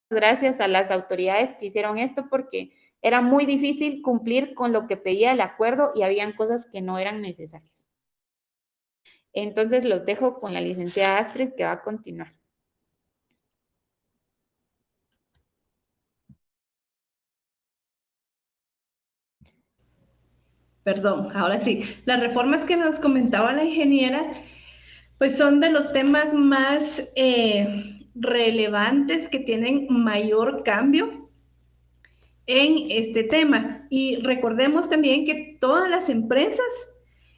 gracias a las autoridades que hicieron esto, porque era muy difícil cumplir con lo que pedía el acuerdo y habían cosas que no eran necesarias. Entonces los dejo con la licenciada Astrid, que va a continuar. Perdón, ahora sí. Las reformas que nos comentaba la ingeniera, pues son de los temas más relevantes, que tienen mayor cambio en este tema. Y recordemos también que todas las empresas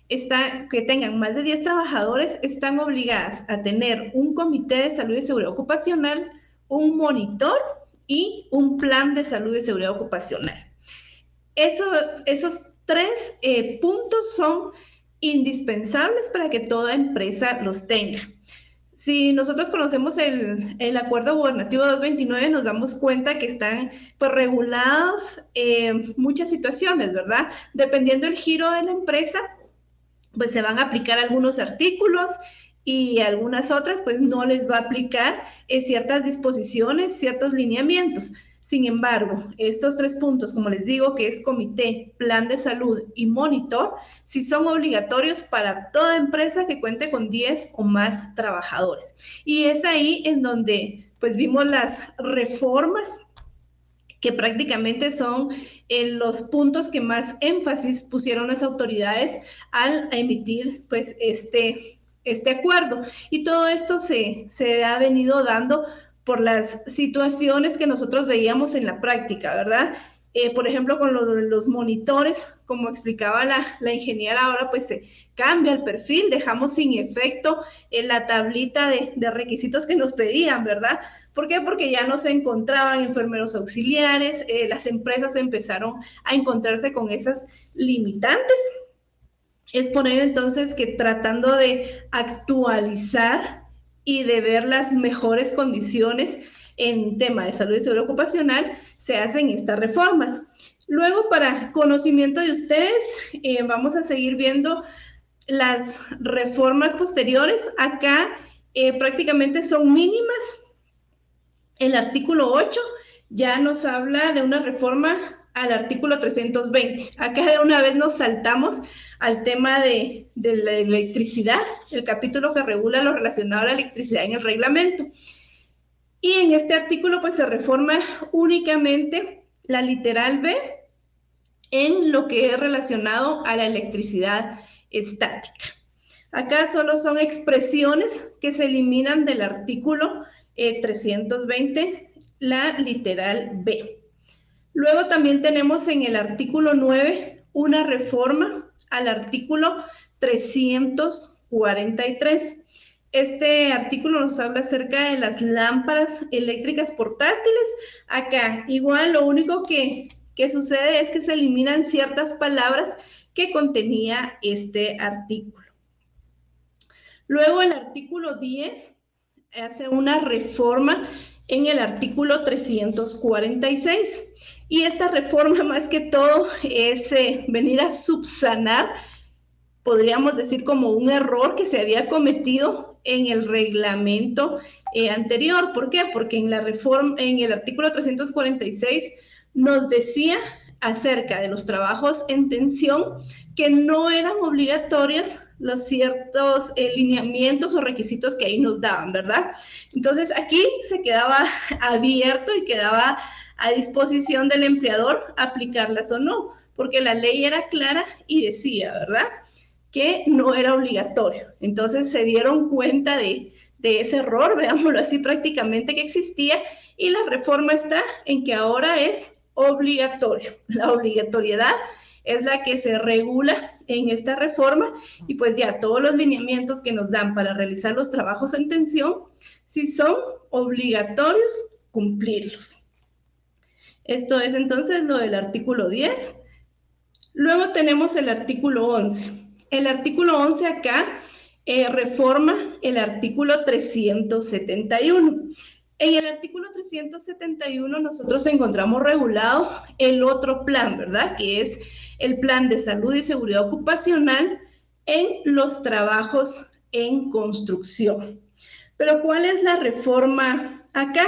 que tengan más de 10 trabajadores están obligadas a tener un comité de salud y seguridad ocupacional, un monitor y un plan de salud y seguridad ocupacional. Esos tres puntos son indispensables para que toda empresa los tenga. Si nosotros conocemos el Acuerdo Gubernativo 229, nos damos cuenta que están pues, regulados muchas situaciones, ¿verdad? Dependiendo del giro de la empresa, pues se van a aplicar algunos artículos y algunas otras, pues no les va a aplicar ciertas disposiciones, ciertos lineamientos. Sin embargo, estos tres puntos, como les digo, que es comité, plan de salud y monitor, sí son obligatorios para toda empresa que cuente con 10 o más trabajadores. Y es ahí en donde pues vimos las reformas que prácticamente son los puntos que más énfasis pusieron las autoridades al emitir pues este acuerdo. Y todo esto se ha venido dando por las situaciones que nosotros veíamos en la práctica, ¿verdad? Por ejemplo, con los monitores, como explicaba la ingeniera, ahora pues se cambia el perfil, dejamos sin efecto la tablita de requisitos que nos pedían, ¿verdad? ¿Por qué? Porque ya no se encontraban enfermeros auxiliares, las empresas empezaron a encontrarse con esas limitantes. Es por ello entonces que tratando de actualizar y de ver las mejores condiciones en tema de salud y seguridad ocupacional, se hacen estas reformas. Luego, para conocimiento de ustedes, vamos a seguir viendo las reformas posteriores. Acá prácticamente son mínimas. El artículo 8 ya nos habla de una reforma al artículo 320. Acá de una vez nos saltamos al tema de la electricidad, el capítulo que regula lo relacionado a la electricidad en el reglamento. Y en este artículo pues se reforma únicamente la literal B en lo que es relacionado a la electricidad estática. Acá solo son expresiones que se eliminan del artículo 320, la literal B. Luego también tenemos en el artículo 9 una reforma al artículo 343. Este artículo nos habla acerca de las lámparas eléctricas portátiles. Acá, igual, lo único que sucede es que se eliminan ciertas palabras que contenía este artículo. Luego, el artículo 10 hace una reforma en el artículo 346. Y esta reforma, más que todo, es venir a subsanar, podríamos decir, como un error que se había cometido en el reglamento anterior. ¿Por qué? Porque en la reforma, en el artículo 346, nos decía acerca de los trabajos en tensión que no eran obligatorios los ciertos lineamientos o requisitos que ahí nos daban, ¿verdad? Entonces, aquí se quedaba abierto y quedaba a disposición del empleador aplicarlas o no, porque la ley era clara y decía, ¿verdad?, que no era obligatorio. Entonces se dieron cuenta de ese error, veámoslo así, prácticamente, que existía, y la reforma está en que ahora es obligatorio. La obligatoriedad es la que se regula en esta reforma, y pues ya todos los lineamientos que nos dan para realizar los trabajos en tensión, si son obligatorios, cumplirlos. Esto es entonces lo del artículo 10. Luego tenemos el artículo 11. El artículo 11 acá reforma el artículo 371. En el artículo 371 nosotros encontramos regulado el otro plan, ¿verdad?, que es el plan de salud y seguridad ocupacional en los trabajos en construcción. Pero ¿cuál es la reforma acá?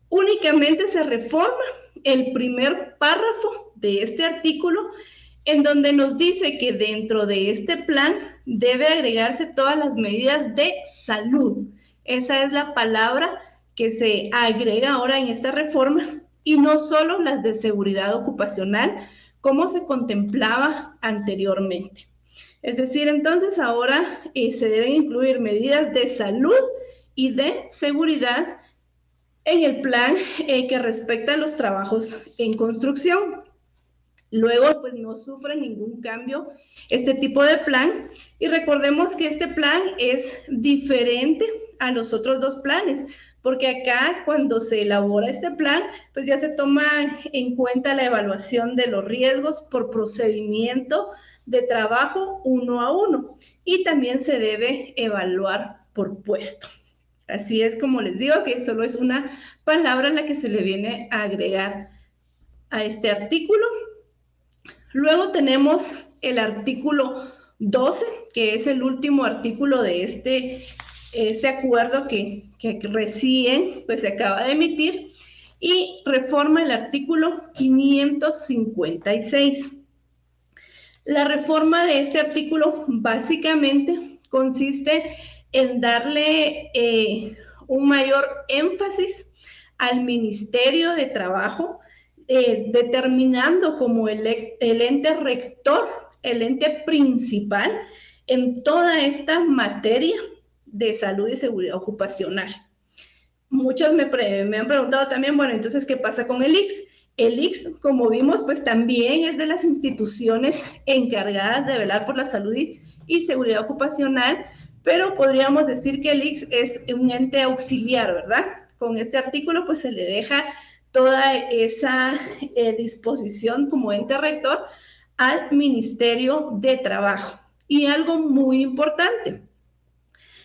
Únicamente se reforma el primer párrafo de este artículo, en donde nos dice que dentro de este plan debe agregarse todas las medidas de salud. Esa es la palabra que se agrega ahora en esta reforma, y no solo las de seguridad ocupacional, como se contemplaba anteriormente. Es decir, entonces ahora se deben incluir medidas de salud y de seguridad en el plan que respecta a los trabajos en construcción. Luego, pues no sufre ningún cambio este tipo de plan, y recordemos que este plan es diferente a los otros dos planes, porque acá cuando se elabora este plan, pues ya se toma en cuenta la evaluación de los riesgos por procedimiento de trabajo 1 a 1, y también se debe evaluar por puesto. Así es, como les digo, que solo es una palabra la que se le viene a agregar a este artículo. Luego tenemos el artículo 12, que es el último artículo de este acuerdo que recién pues, se acaba de emitir, y reforma el artículo 556. La reforma de este artículo básicamente consiste en darle un mayor énfasis al Ministerio de Trabajo, determinando como el ente rector, el ente principal en toda esta materia de salud y seguridad ocupacional. Muchos me han preguntado también, bueno, entonces, ¿qué pasa con el ICS? El ICS, como vimos, pues también es de las instituciones encargadas de velar por la salud y seguridad ocupacional, pero podríamos decir que el ICS es un ente auxiliar, ¿verdad? Con este artículo, pues se le deja toda esa disposición como ente rector al Ministerio de Trabajo. Y algo muy importante,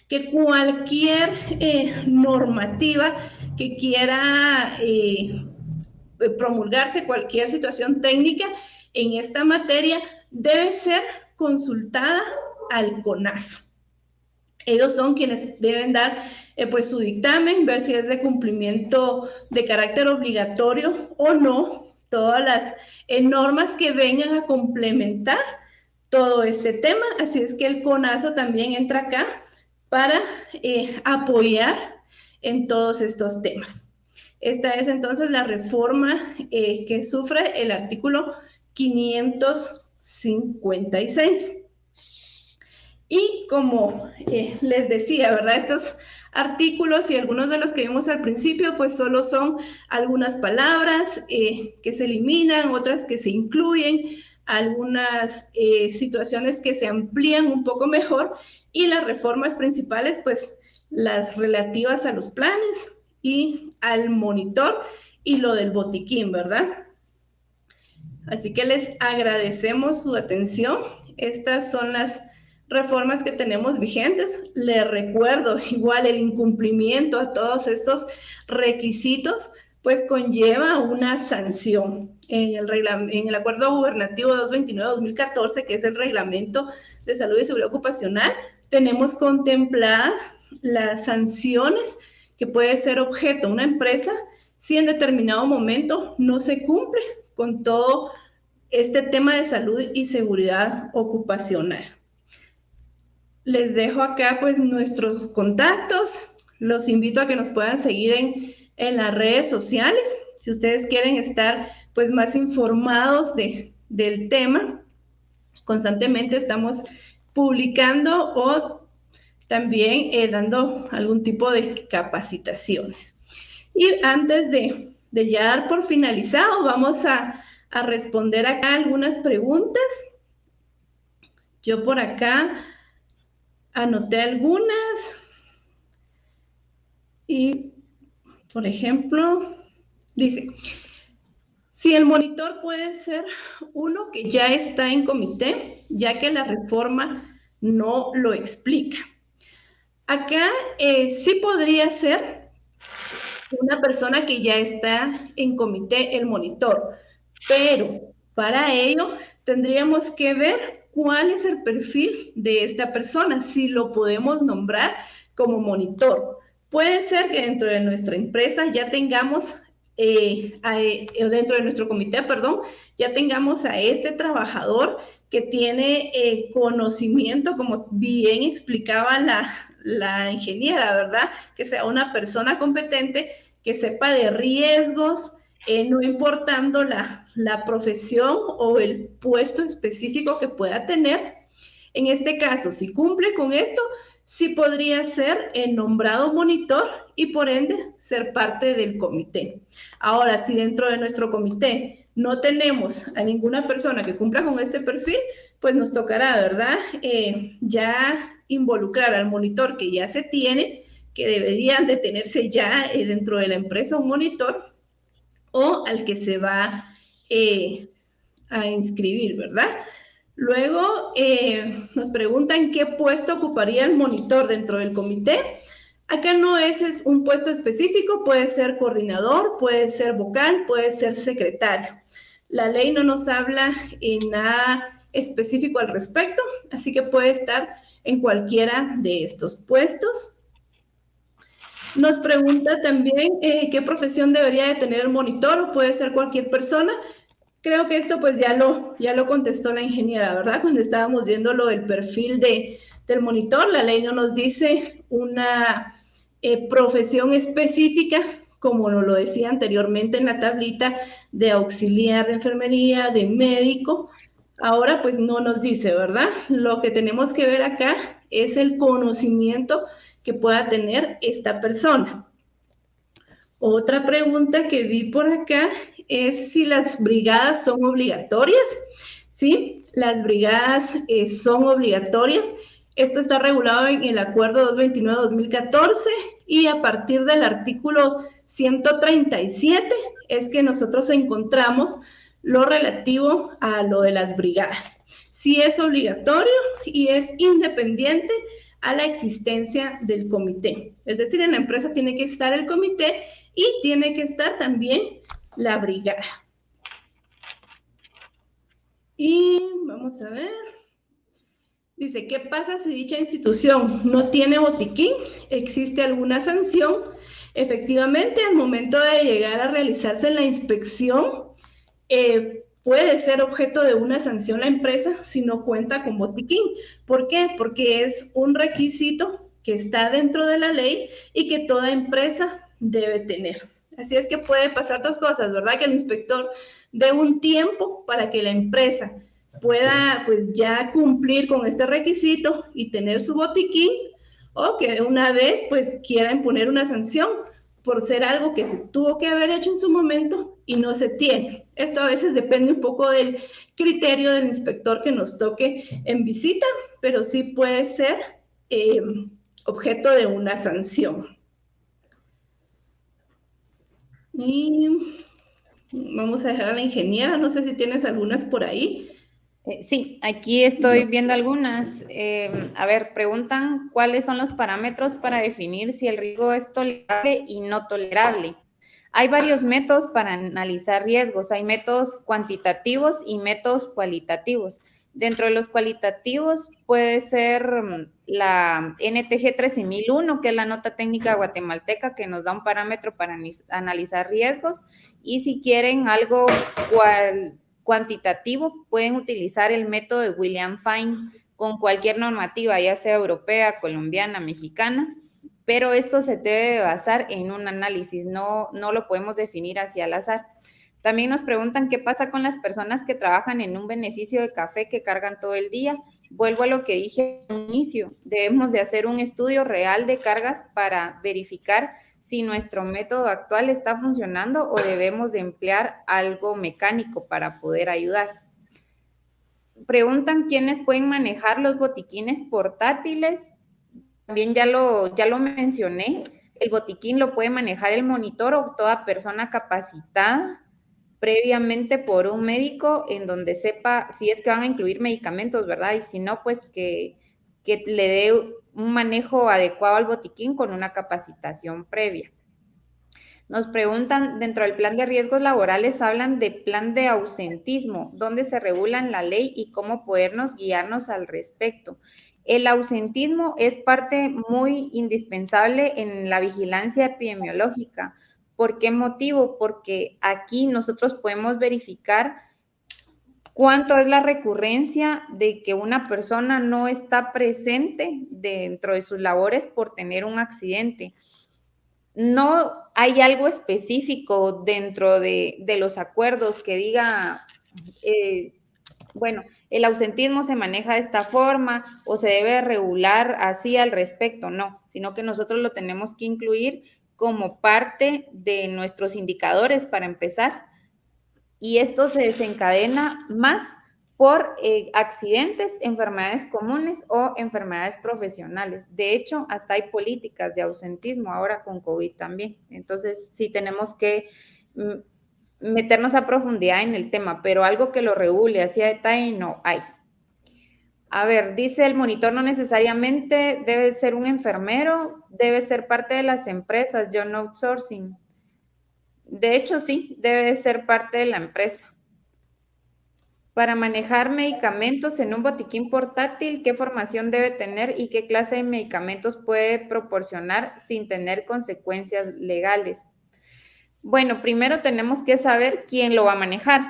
que cualquier normativa que quiera promulgarse, cualquier situación técnica en esta materia, debe ser consultada al CONASO. Ellos son quienes deben dar pues su dictamen, ver si es de cumplimiento de carácter obligatorio o no, todas las normas que vengan a complementar todo este tema. Así es que el CONASO también entra acá para apoyar en todos estos temas. Esta es entonces la reforma que sufre el artículo 556. Y como les decía, ¿verdad? Estos artículos y algunos de los que vimos al principio, pues solo son algunas palabras que se eliminan, otras que se incluyen, algunas situaciones que se amplían un poco mejor, y las reformas principales, pues las relativas a los planes y al monitor y lo del botiquín, ¿verdad? Así que les agradecemos su atención. Estas son las reformas que tenemos vigentes. Les recuerdo, igual el incumplimiento a todos estos requisitos, pues conlleva una sanción. En el Acuerdo Gubernativo 229-2014, que es el Reglamento de Salud y Seguridad Ocupacional, tenemos contempladas las sanciones que puede ser objeto una empresa si en determinado momento no se cumple con todo este tema de salud y seguridad ocupacional. Les dejo acá pues nuestros contactos. Los invito a que nos puedan seguir en las redes sociales. Si ustedes quieren estar pues más informados del tema, constantemente estamos publicando o también dando algún tipo de capacitaciones. Y antes de ya dar por finalizado, vamos a responder acá algunas preguntas. Yo por acá anoté algunas. Y, por ejemplo, dice, si el monitor puede ser uno que ya está en comité, ya que la reforma no lo explica. Acá sí podría ser una persona que ya está en comité el monitor, pero para ello tendríamos que ver cuál es el perfil de esta persona, si lo podemos nombrar como monitor. Puede ser que dentro de nuestra empresa ya tengamos, dentro de nuestro comité, perdón, ya tengamos a este trabajador que tiene conocimiento, como bien explicaba la ingeniera, ¿verdad? Que sea una persona competente, que sepa de riesgos, no importando la profesión o el puesto específico que pueda tener. En este caso, si cumple con esto, sí podría ser nombrado monitor y por ende ser parte del comité. Ahora, si dentro de nuestro comité no tenemos a ninguna persona que cumpla con este perfil, pues nos tocará, ¿verdad? Ya involucrar al monitor que ya se tiene, que deberían de tenerse ya dentro de la empresa un monitor, o al que se va a inscribir, ¿verdad? Luego nos preguntan qué puesto ocuparía el monitor dentro del comité. Acá no es un puesto específico, puede ser coordinador, puede ser vocal, puede ser secretario. La ley no nos habla en nada específico al respecto, así que puede estar en cualquiera de estos puestos. Nos pregunta también qué profesión debería de tener el monitor, o puede ser cualquier persona. Creo que esto pues ya lo contestó la ingeniera, ¿verdad? Cuando estábamos viendo lo del perfil del monitor, la ley no nos dice una profesión específica, como nos lo decía anteriormente en la tablita, de auxiliar de enfermería, de médico. Ahora pues no nos dice, ¿verdad? Lo que tenemos que ver acá es el conocimiento que pueda tener esta persona. Otra pregunta que vi por acá es si las brigadas son obligatorias. Sí, las brigadas son obligatorias. Esto está regulado en el Acuerdo 229-2014 y a partir del artículo 137 es que nosotros encontramos lo relativo a lo de las brigadas. Sí es obligatorio y es independiente a la existencia del comité. Es decir, en la empresa tiene que estar el comité y tiene que estar también la brigada. Y vamos a ver. Dice, ¿qué pasa si dicha institución no tiene botiquín? ¿Existe alguna sanción? Efectivamente, al momento de llegar a realizarse la inspección, puede ser objeto de una sanción la empresa si no cuenta con botiquín. ¿Por qué? Porque es un requisito que está dentro de la ley y que toda empresa debe tener. Así es que puede pasar dos cosas, ¿verdad? Que el inspector dé un tiempo para que la empresa pueda pues ya cumplir con este requisito y tener su botiquín, o que una vez pues quiera imponer una sanción por ser algo que se tuvo que haber hecho en su momento y no se tiene. Esto a veces depende un poco del criterio del inspector que nos toque en visita, pero sí puede ser objeto de una sanción. Y vamos a dejar a la ingeniera, no sé si tienes algunas por ahí. Sí, aquí estoy viendo algunas. A ver, preguntan cuáles son los parámetros para definir si el riesgo es tolerable y no tolerable. Hay varios métodos para analizar riesgos. Hay métodos cuantitativos y métodos cualitativos. Dentro de los cualitativos puede ser la NTG 13001, que es la nota técnica guatemalteca que nos da un parámetro para analizar riesgos. Y si quieren algo cuantitativo, pueden utilizar el método de William Fine con cualquier normativa, ya sea europea, colombiana, mexicana, pero esto se debe basar en un análisis, no lo podemos definir hacia al azar. También nos preguntan qué pasa con las personas que trabajan en un beneficio de café que cargan todo el día. Vuelvo a lo que dije al inicio, debemos de hacer un estudio real de cargas para verificar si nuestro método actual está funcionando o debemos de emplear algo mecánico para poder ayudar. Preguntan quiénes pueden manejar los botiquines portátiles. También ya lo mencioné. El botiquín lo puede manejar el monitor o toda persona capacitada previamente por un médico en donde sepa si es que van a incluir medicamentos, ¿verdad? Y si no, pues que le dé un manejo adecuado al botiquín con una capacitación previa. Nos preguntan, dentro del plan de riesgos laborales hablan de plan de ausentismo, dónde se regula en la ley y cómo podernos guiarnos al respecto. El ausentismo es parte muy indispensable en la vigilancia epidemiológica. ¿Por qué motivo? Porque aquí nosotros podemos verificar cuánto es la recurrencia de que una persona no está presente dentro de sus labores por tener un accidente. No hay algo específico dentro de los acuerdos que diga, bueno, el ausentismo se maneja de esta forma o se debe regular así al respecto, no, sino que nosotros lo tenemos que incluir como parte de nuestros indicadores para empezar. Y esto se desencadena más por accidentes, enfermedades comunes o enfermedades profesionales. De hecho, hasta hay políticas de ausentismo ahora con COVID también. Entonces, sí tenemos que meternos a profundidad en el tema, pero algo que lo regule así a detalle no hay. A ver, dice el monitor no necesariamente debe ser un enfermero, debe ser parte de las empresas, yo no outsourcing. De hecho, sí, debe ser parte de la empresa. Para manejar medicamentos en un botiquín portátil, ¿qué formación debe tener y qué clase de medicamentos puede proporcionar sin tener consecuencias legales? Bueno, primero tenemos que saber quién lo va a manejar.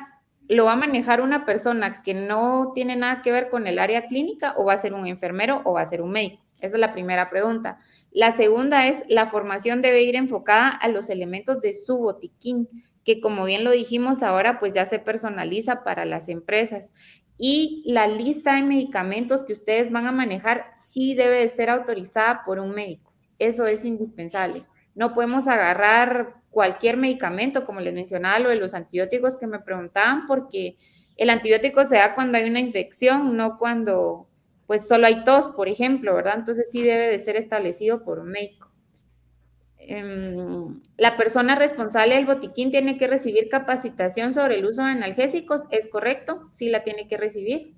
¿Lo va a manejar una persona que no tiene nada que ver con el área clínica o va a ser un enfermero o va a ser un médico? Esa es la primera pregunta. La segunda es, la formación debe ir enfocada a los elementos de su botiquín, que como bien lo dijimos ahora, pues ya se personaliza para las empresas. Y la lista de medicamentos que ustedes van a manejar sí debe de ser autorizada por un médico. Eso es indispensable. No podemos agarrar cualquier medicamento, como les mencionaba, lo de los antibióticos que me preguntaban, porque el antibiótico se da cuando hay una infección, no cuando pues solo hay tos, por ejemplo, ¿verdad? Entonces sí debe de ser establecido por un médico. La persona responsable del botiquín tiene que recibir capacitación sobre el uso de analgésicos, ¿es correcto? Sí la tiene que recibir.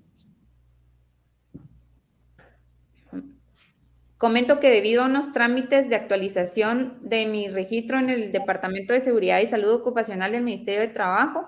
Comento que debido a unos trámites de actualización de mi registro en el Departamento de Seguridad y Salud Ocupacional del Ministerio de Trabajo,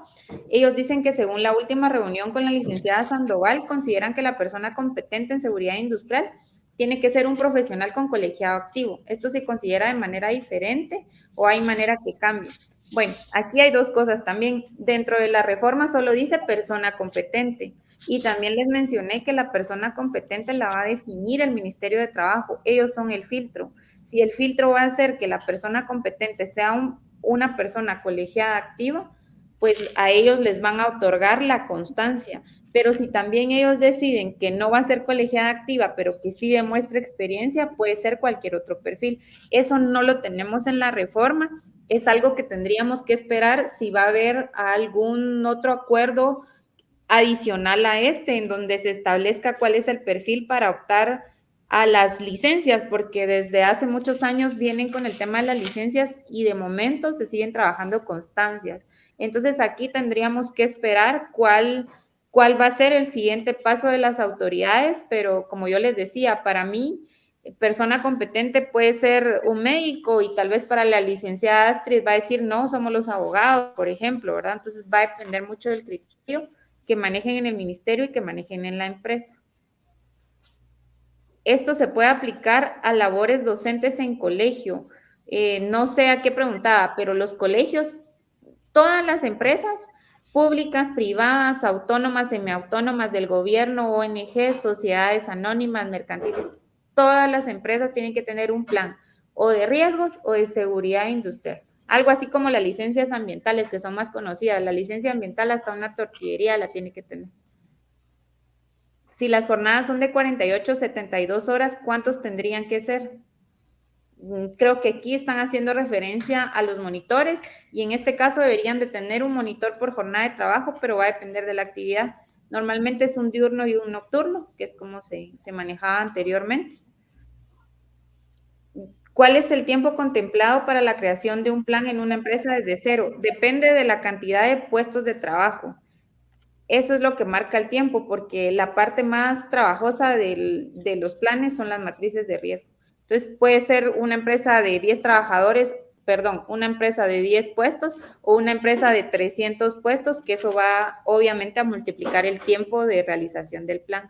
ellos dicen que según la última reunión con la licenciada Sandoval, consideran que la persona competente en seguridad industrial tiene que ser un profesional con colegiado activo. ¿Esto se considera de manera diferente o hay manera que cambie? Bueno, aquí hay dos cosas también. Dentro de la reforma solo dice persona competente. Y también les mencioné que la persona competente la va a definir el Ministerio de Trabajo. Ellos son el filtro. Si el filtro va a hacer que la persona competente sea una persona colegiada activa, pues a ellos les van a otorgar la constancia. Pero si también ellos deciden que no va a ser colegiada activa, pero que sí demuestre experiencia, puede ser cualquier otro perfil. Eso no lo tenemos en la reforma, es algo que tendríamos que esperar si va a haber algún otro acuerdo adicional a este, en donde se establezca cuál es el perfil para optar a las licencias, porque desde hace muchos años vienen con el tema de las licencias y de momento se siguen trabajando constancias. Entonces aquí tendríamos que esperar cuál va a ser el siguiente paso de las autoridades, pero como yo les decía, para mí, persona competente puede ser un médico y tal vez para la licenciada Astrid va a decir, no, somos los abogados, por ejemplo, ¿verdad? Entonces va a depender mucho del criterio que manejen en el ministerio y que manejen en la empresa. Esto se puede aplicar a labores docentes en colegio. No sé a qué preguntaba, pero los colegios, todas las empresas públicas, privadas, autónomas, semiautónomas del gobierno, ONG, sociedades anónimas, mercantiles, todas las empresas tienen que tener un plan o de riesgos o de seguridad industrial. Algo así como las licencias ambientales que son más conocidas. La licencia ambiental hasta una tortillería la tiene que tener. Si las jornadas son de 48, 72 horas, ¿cuántos tendrían que ser? Creo que aquí están haciendo referencia a los monitores y en este caso deberían de tener un monitor por jornada de trabajo, pero va a depender de la actividad. Normalmente es un diurno y un nocturno, que es como se manejaba anteriormente. ¿Cuál es el tiempo contemplado para la creación de un plan en una empresa desde cero? Depende de la cantidad de puestos de trabajo. Eso es lo que marca el tiempo, porque la parte más trabajosa de los planes son las matrices de riesgo. Entonces, puede ser una empresa de 10 trabajadores, perdón, una empresa de 10 puestos o una empresa de 300 puestos, que eso va obviamente a multiplicar el tiempo de realización del plan.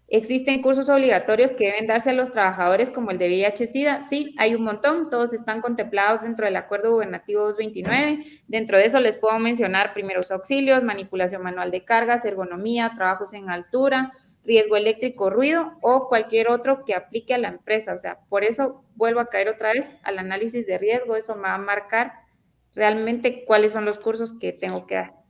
¿Existen cursos obligatorios que deben darse a los trabajadores como el de VIH-Sida? Sí, hay un montón, todos están contemplados dentro del Acuerdo Gubernativo 229. Dentro de eso les puedo mencionar primeros auxilios, manipulación manual de cargas, ergonomía, trabajos en altura, riesgo eléctrico, ruido o cualquier otro que aplique a la empresa. O sea, por eso vuelvo a caer otra vez al análisis de riesgo, eso me va a marcar realmente cuáles son los cursos que tengo que dar.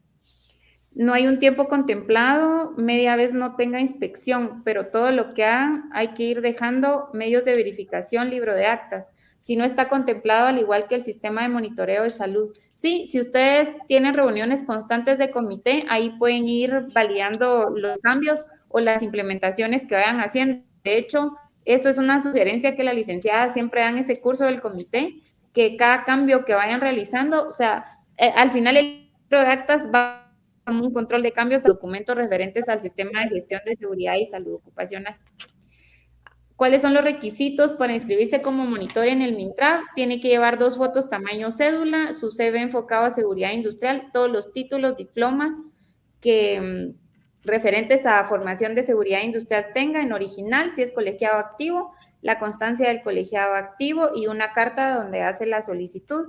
No hay un tiempo contemplado, media vez no tenga inspección, pero todo lo que hagan hay que ir dejando medios de verificación, libro de actas. Si no está contemplado, al igual que el sistema de monitoreo de salud. Sí, si ustedes tienen reuniones constantes de comité, ahí pueden ir validando los cambios o las implementaciones que vayan haciendo. De hecho, eso es una sugerencia que la licenciada siempre da en ese curso del comité, que cada cambio que vayan realizando, o sea, al final el libro de actas va como un control de cambios a documentos referentes al sistema de gestión de seguridad y salud ocupacional. ¿Cuáles son los requisitos para inscribirse como monitor en el MINTRAB? Tiene que llevar 2 fotos tamaño cédula, su CV enfocado a seguridad industrial, todos los títulos, diplomas que referentes a formación de seguridad industrial tenga en original, si es colegiado activo, la constancia del colegiado activo y una carta donde hace la solicitud.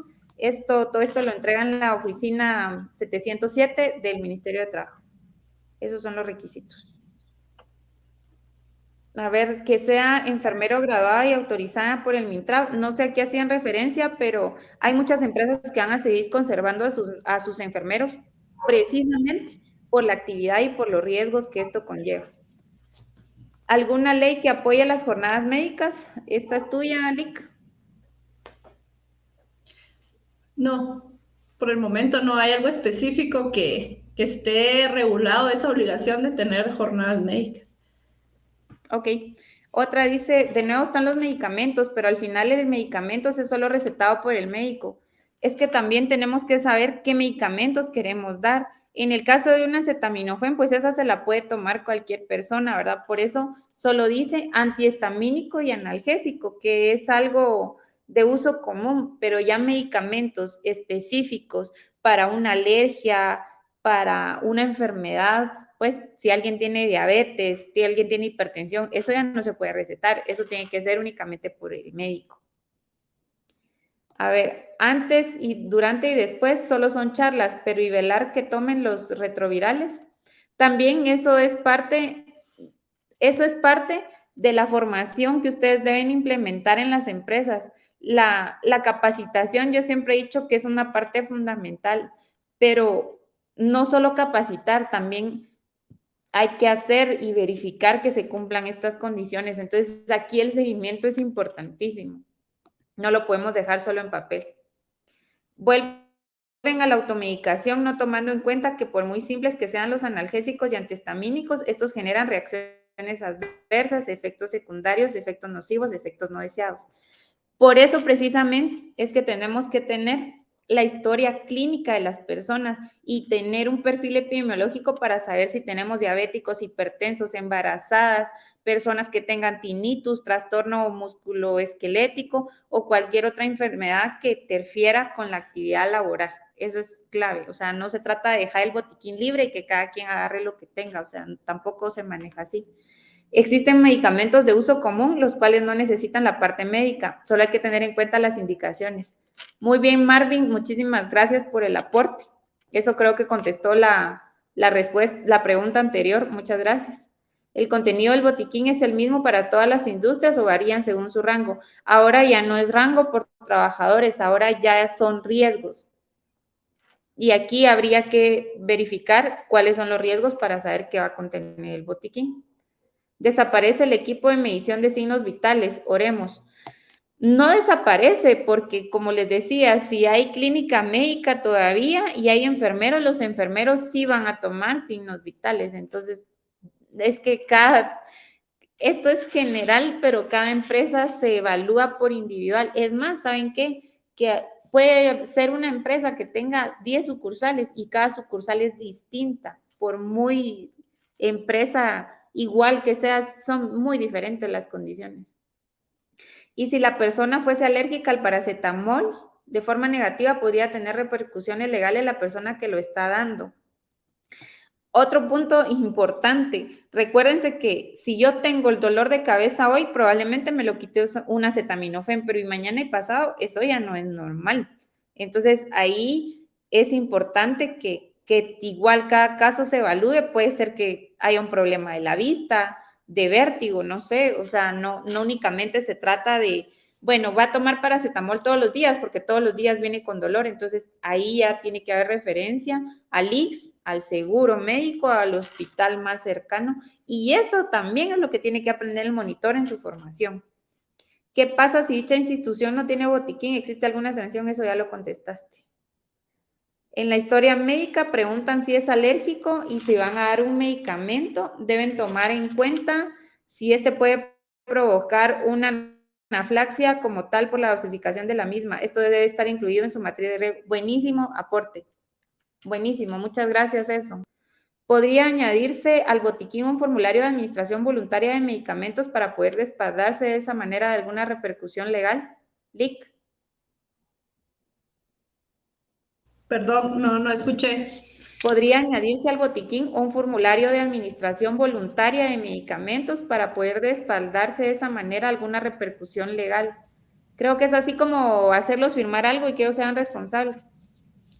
Todo esto lo entregan en la oficina 707 del Ministerio de Trabajo. Esos son los requisitos. A ver, que sea enfermero graduada y autorizada por el MINTRAB. No sé a qué hacían referencia, pero hay muchas empresas que van a seguir conservando a sus enfermeros precisamente por la actividad y por los riesgos que esto conlleva. ¿Alguna ley que apoye las jornadas médicas? ¿Esta es tuya, Lic? No, por el momento no hay algo específico que esté regulado esa obligación de tener jornadas médicas. Ok. Otra dice, de nuevo están los medicamentos, pero al final el medicamento es solo recetado por el médico. Es que también tenemos que saber qué medicamentos queremos dar. En el caso de una acetaminofén, pues esa se la puede tomar cualquier persona, ¿verdad? Por eso solo dice antihistamínico y analgésico, que es algo de uso común, pero ya medicamentos específicos para una alergia, para una enfermedad, pues si alguien tiene diabetes, si alguien tiene hipertensión, eso ya no se puede recetar, eso tiene que ser únicamente por el médico. A ver, antes y durante y después solo son charlas, pero y velar que tomen los retrovirales. También eso es parte de la formación que ustedes deben implementar en las empresas. La capacitación, yo siempre he dicho que es una parte fundamental, pero no solo capacitar, también hay que hacer y verificar que se cumplan estas condiciones. Entonces, aquí el seguimiento es importantísimo. No lo podemos dejar solo en papel. Vuelven a la automedicación, no tomando en cuenta que por muy simples que sean los analgésicos y antihistamínicos, estos generan reacciones adversas, efectos secundarios, efectos nocivos, efectos no deseados. Por eso precisamente es que tenemos que tener la historia clínica de las personas y tener un perfil epidemiológico para saber si tenemos diabéticos, hipertensos, embarazadas, personas que tengan tinnitus, trastorno musculoesquelético o cualquier otra enfermedad que interfiera con la actividad laboral. Eso es clave, o sea, no se trata de dejar el botiquín libre y que cada quien agarre lo que tenga, o sea, tampoco se maneja así. Existen medicamentos de uso común, los cuales no necesitan la parte médica, solo hay que tener en cuenta las indicaciones. Muy bien, Marvin, muchísimas gracias por el aporte. Eso creo que contestó la respuesta, la pregunta anterior, muchas gracias. ¿El contenido del botiquín es el mismo para todas las industrias o varían según su rango? Ahora ya no es rango por trabajadores, ahora ya son riesgos. Y aquí habría que verificar cuáles son los riesgos para saber qué va a contener el botiquín. Desaparece el equipo de medición de signos vitales, oremos. No desaparece porque, como les decía, si hay clínica médica todavía y hay enfermeros, los enfermeros sí van a tomar signos vitales. Entonces, es que esto es general, pero cada empresa se evalúa por individual. Es más, ¿saben qué? Que puede ser una empresa que tenga 10 sucursales y cada sucursal es distinta, por muy empresa igual que sea, son muy diferentes las condiciones. Y si la persona fuese alérgica al paracetamol, de forma negativa podría tener repercusiones legales en la persona que lo está dando. Otro punto importante, recuérdense que si yo tengo el dolor de cabeza hoy, probablemente me lo quite un acetaminofén, pero y mañana y pasado eso ya no es normal. Entonces ahí es importante que igual cada caso se evalúe, puede ser que haya un problema de la vista, de vértigo, no sé, o sea, no únicamente se trata de, bueno, va a tomar paracetamol todos los días porque todos los días viene con dolor, entonces ahí ya tiene que haber referencia al IX, al seguro médico, al hospital más cercano, y eso también es lo que tiene que aprender el monitor en su formación. ¿Qué pasa si dicha institución no tiene botiquín? ¿Existe alguna sanción? Eso ya lo contestaste. En la historia médica preguntan si es alérgico y si van a dar un medicamento, deben tomar en cuenta si este puede provocar una anafilaxia como tal por la dosificación de la misma. Esto debe estar incluido en su matriz de buenísimo aporte. Buenísimo, muchas gracias eso. ¿Podría añadirse al botiquín un formulario de administración voluntaria de medicamentos para poder respaldarse de esa manera de alguna repercusión legal? Lic. Perdón, no escuché. ¿Podría añadirse al botiquín un formulario de administración voluntaria de medicamentos para poder respaldarse de esa manera alguna repercusión legal? Creo que es así como hacerlos firmar algo y que ellos sean responsables.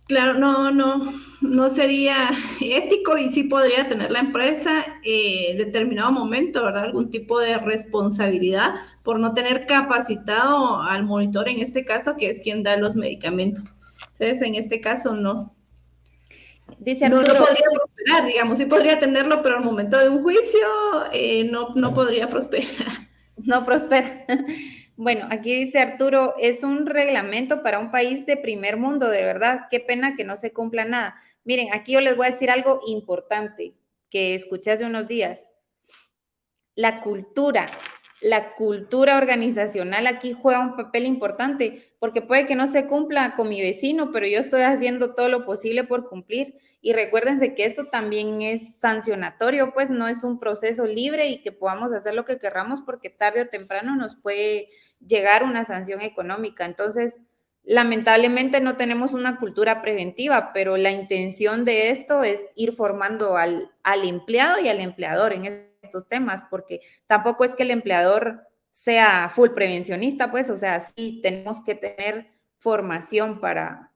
Claro, no sería ético y sí podría tener la empresa en determinado momento, ¿verdad? Algún tipo de responsabilidad por no tener capacitado al monitor, en este caso, que es quien da los medicamentos. Entonces, en este caso, no. Dice Arturo. No podría prosperar, digamos, sí podría tenerlo, pero al momento de un juicio no podría prosperar. No prospera. Bueno, aquí dice Arturo, es un reglamento para un país de primer mundo, de verdad, qué pena que no se cumpla nada. Miren, aquí yo les voy a decir algo importante que escuché hace unos días. La cultura organizacional aquí juega un papel importante, porque puede que no se cumpla con mi vecino, pero yo estoy haciendo todo lo posible por cumplir. Y recuérdense que esto también es sancionatorio, pues no es un proceso libre y que podamos hacer lo que querramos porque tarde o temprano nos puede llegar una sanción económica. Entonces, lamentablemente no tenemos una cultura preventiva, pero la intención de esto es ir formando al empleado y al empleador en estos temas, porque tampoco es que el empleador sea full prevencionista, pues, o sea, sí tenemos que tener formación para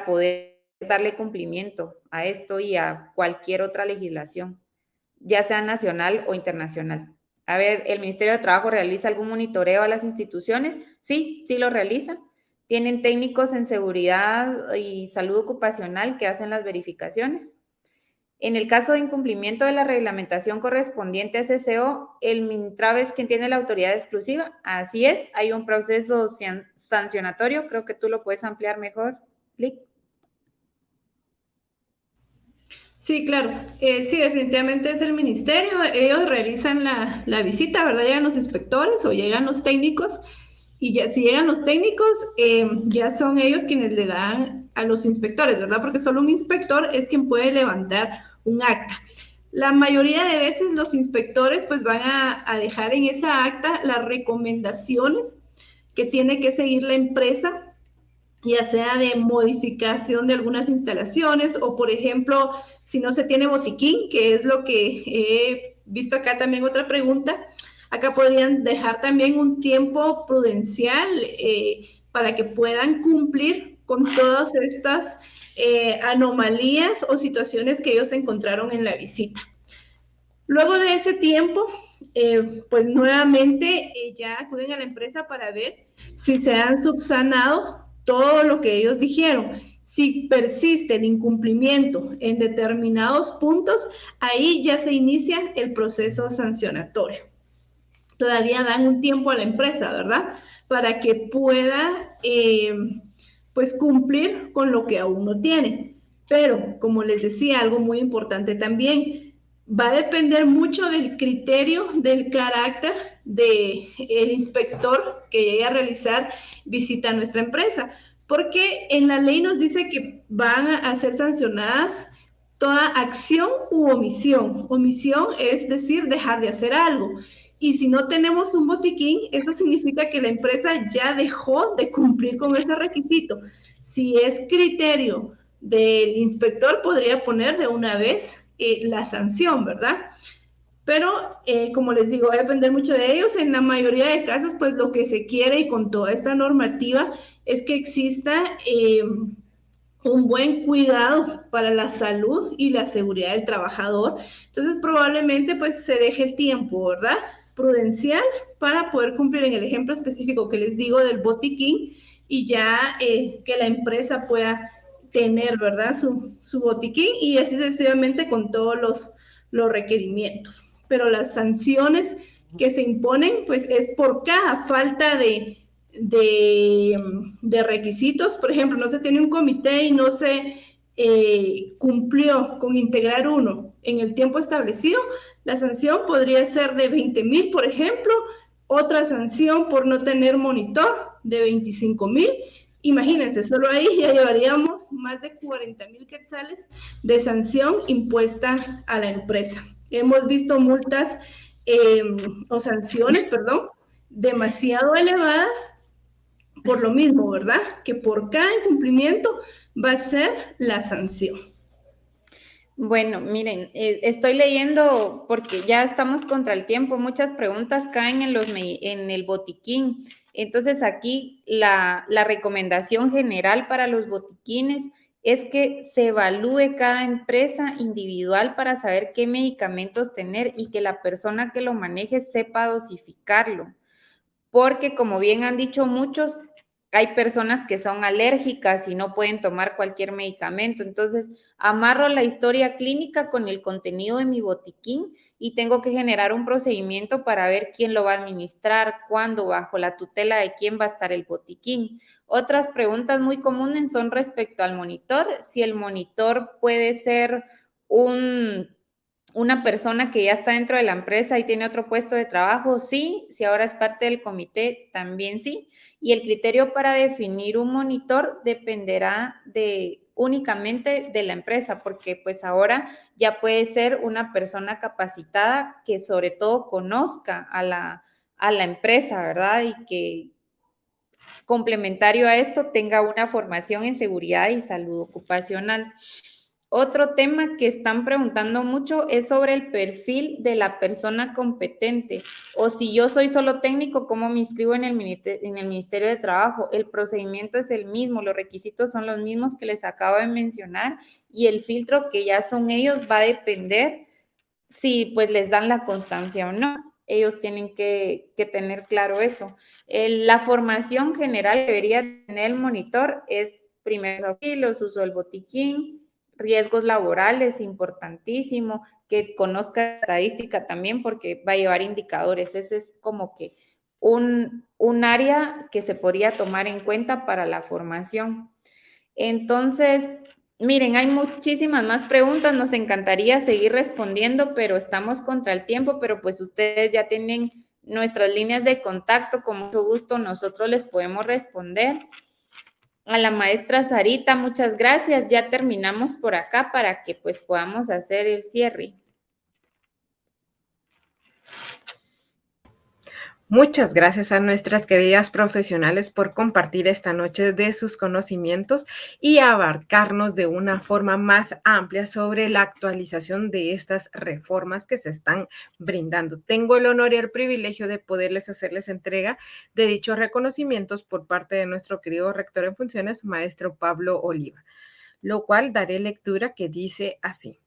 poder darle cumplimiento a esto y a cualquier otra legislación, ya sea nacional o internacional. A ver, ¿el Ministerio de Trabajo realiza algún monitoreo a las instituciones? Sí lo realiza. Tienen técnicos en seguridad y salud ocupacional que hacen las verificaciones. En el caso de incumplimiento de la reglamentación correspondiente a SSO, el MINTRAB es quien tiene la autoridad exclusiva. Así es, hay un proceso sancionatorio. Creo que tú lo puedes ampliar mejor, Lick. Sí, claro. Sí, definitivamente es el ministerio. Ellos realizan la visita, ¿verdad? Llegan los inspectores o llegan los técnicos. Y ya si llegan los técnicos, ya son ellos quienes le dan a los inspectores, ¿verdad? Porque solo un inspector es quien puede levantar un acta. La mayoría de veces los inspectores pues van a dejar en esa acta las recomendaciones que tiene que seguir la empresa, ya sea de modificación de algunas instalaciones o, por ejemplo, si no se tiene botiquín, que es lo que he visto acá también otra pregunta, acá podrían dejar también un tiempo prudencial para que puedan cumplir con todas estas anomalías o situaciones que ellos encontraron en la visita. Luego de ese tiempo, pues nuevamente ya acuden a la empresa para ver si se han subsanado todo lo que ellos dijeron. Si persiste el incumplimiento en determinados puntos, ahí ya se inicia el proceso sancionatorio. Todavía dan un tiempo a la empresa, ¿verdad? Para que pueda, pues, cumplir con lo que aún no tiene. Pero, como les decía, algo muy importante también, va a depender mucho del criterio, del carácter del inspector que llegue a realizar visita a nuestra empresa, porque en la ley nos dice que van a ser sancionadas toda acción u omisión. Omisión es decir, dejar de hacer algo. Y si no tenemos un botiquín, eso significa que la empresa ya dejó de cumplir con ese requisito. Si es criterio del inspector, podría poner de una vez la sanción, ¿verdad? Pero, como les digo, va a depender mucho de ellos. En la mayoría de casos, pues lo que se quiere y con toda esta normativa es que exista un buen cuidado para la salud y la seguridad del trabajador. Entonces, probablemente pues se deje el tiempo, ¿verdad? Prudencial para poder cumplir en el ejemplo específico que les digo del botiquín y ya que la empresa pueda tener, ¿verdad? Su botiquín y así sucesivamente con todos los requerimientos. Pero las sanciones que se imponen, pues es por cada falta de requisitos. Por ejemplo, no se tiene un comité y no se cumplió con integrar uno en el tiempo establecido, la sanción podría ser de 20,000, por ejemplo, otra sanción por no tener monitor de 25,000. Imagínense, solo ahí ya llevaríamos más de 40,000 quetzales de sanción impuesta a la empresa. Hemos visto multas o sanciones, perdón, demasiado elevadas por lo mismo, ¿verdad? Que por cada incumplimiento va a ser la sanción. Bueno, miren, estoy leyendo porque ya estamos contra el tiempo, muchas preguntas caen en el botiquín. Entonces aquí la recomendación general para los botiquines es que se evalúe cada empresa individual para saber qué medicamentos tener y que la persona que lo maneje sepa dosificarlo. Porque como bien han dicho muchos, hay personas que son alérgicas y no pueden tomar cualquier medicamento. Entonces, amarro la historia clínica con el contenido de mi botiquín y tengo que generar un procedimiento para ver quién lo va a administrar, cuándo, bajo la tutela de quién va a estar el botiquín. Otras preguntas muy comunes son respecto al monitor. Si el monitor puede ser una persona que ya está dentro de la empresa y tiene otro puesto de trabajo, sí. Si ahora es parte del comité, también sí. Y el criterio para definir un monitor dependerá únicamente de la empresa, porque pues ahora ya puede ser una persona capacitada que sobre todo conozca a la empresa, ¿verdad? Y que complementario a esto tenga una formación en seguridad y salud ocupacional. Otro tema que están preguntando mucho es sobre el perfil de la persona competente. O si yo soy solo técnico, ¿cómo me inscribo en el Ministerio de Trabajo? El procedimiento es el mismo, los requisitos son los mismos que les acabo de mencionar y el filtro que ya son ellos va a depender si pues les dan la constancia o no. Ellos tienen que tener claro eso. La formación general que debería tener el monitor es primeros auxilios, uso del botiquín, riesgos laborales, importantísimo, que conozca estadística también porque va a llevar indicadores. Ese es como que un área que se podría tomar en cuenta para la formación. Entonces, miren, hay muchísimas más preguntas, nos encantaría seguir respondiendo, pero estamos contra el tiempo, pero pues ustedes ya tienen nuestras líneas de contacto, con mucho gusto nosotros les podemos responder. A la maestra Sarita, muchas gracias, ya terminamos por acá para que pues podamos hacer el cierre. Muchas gracias a nuestras queridas profesionales por compartir esta noche de sus conocimientos y abarcarnos de una forma más amplia sobre la actualización de estas reformas que se están brindando. Tengo el honor y el privilegio de poderles hacerles entrega de dichos reconocimientos por parte de nuestro querido rector en funciones, maestro Pablo Oliva, lo cual daré lectura que dice así.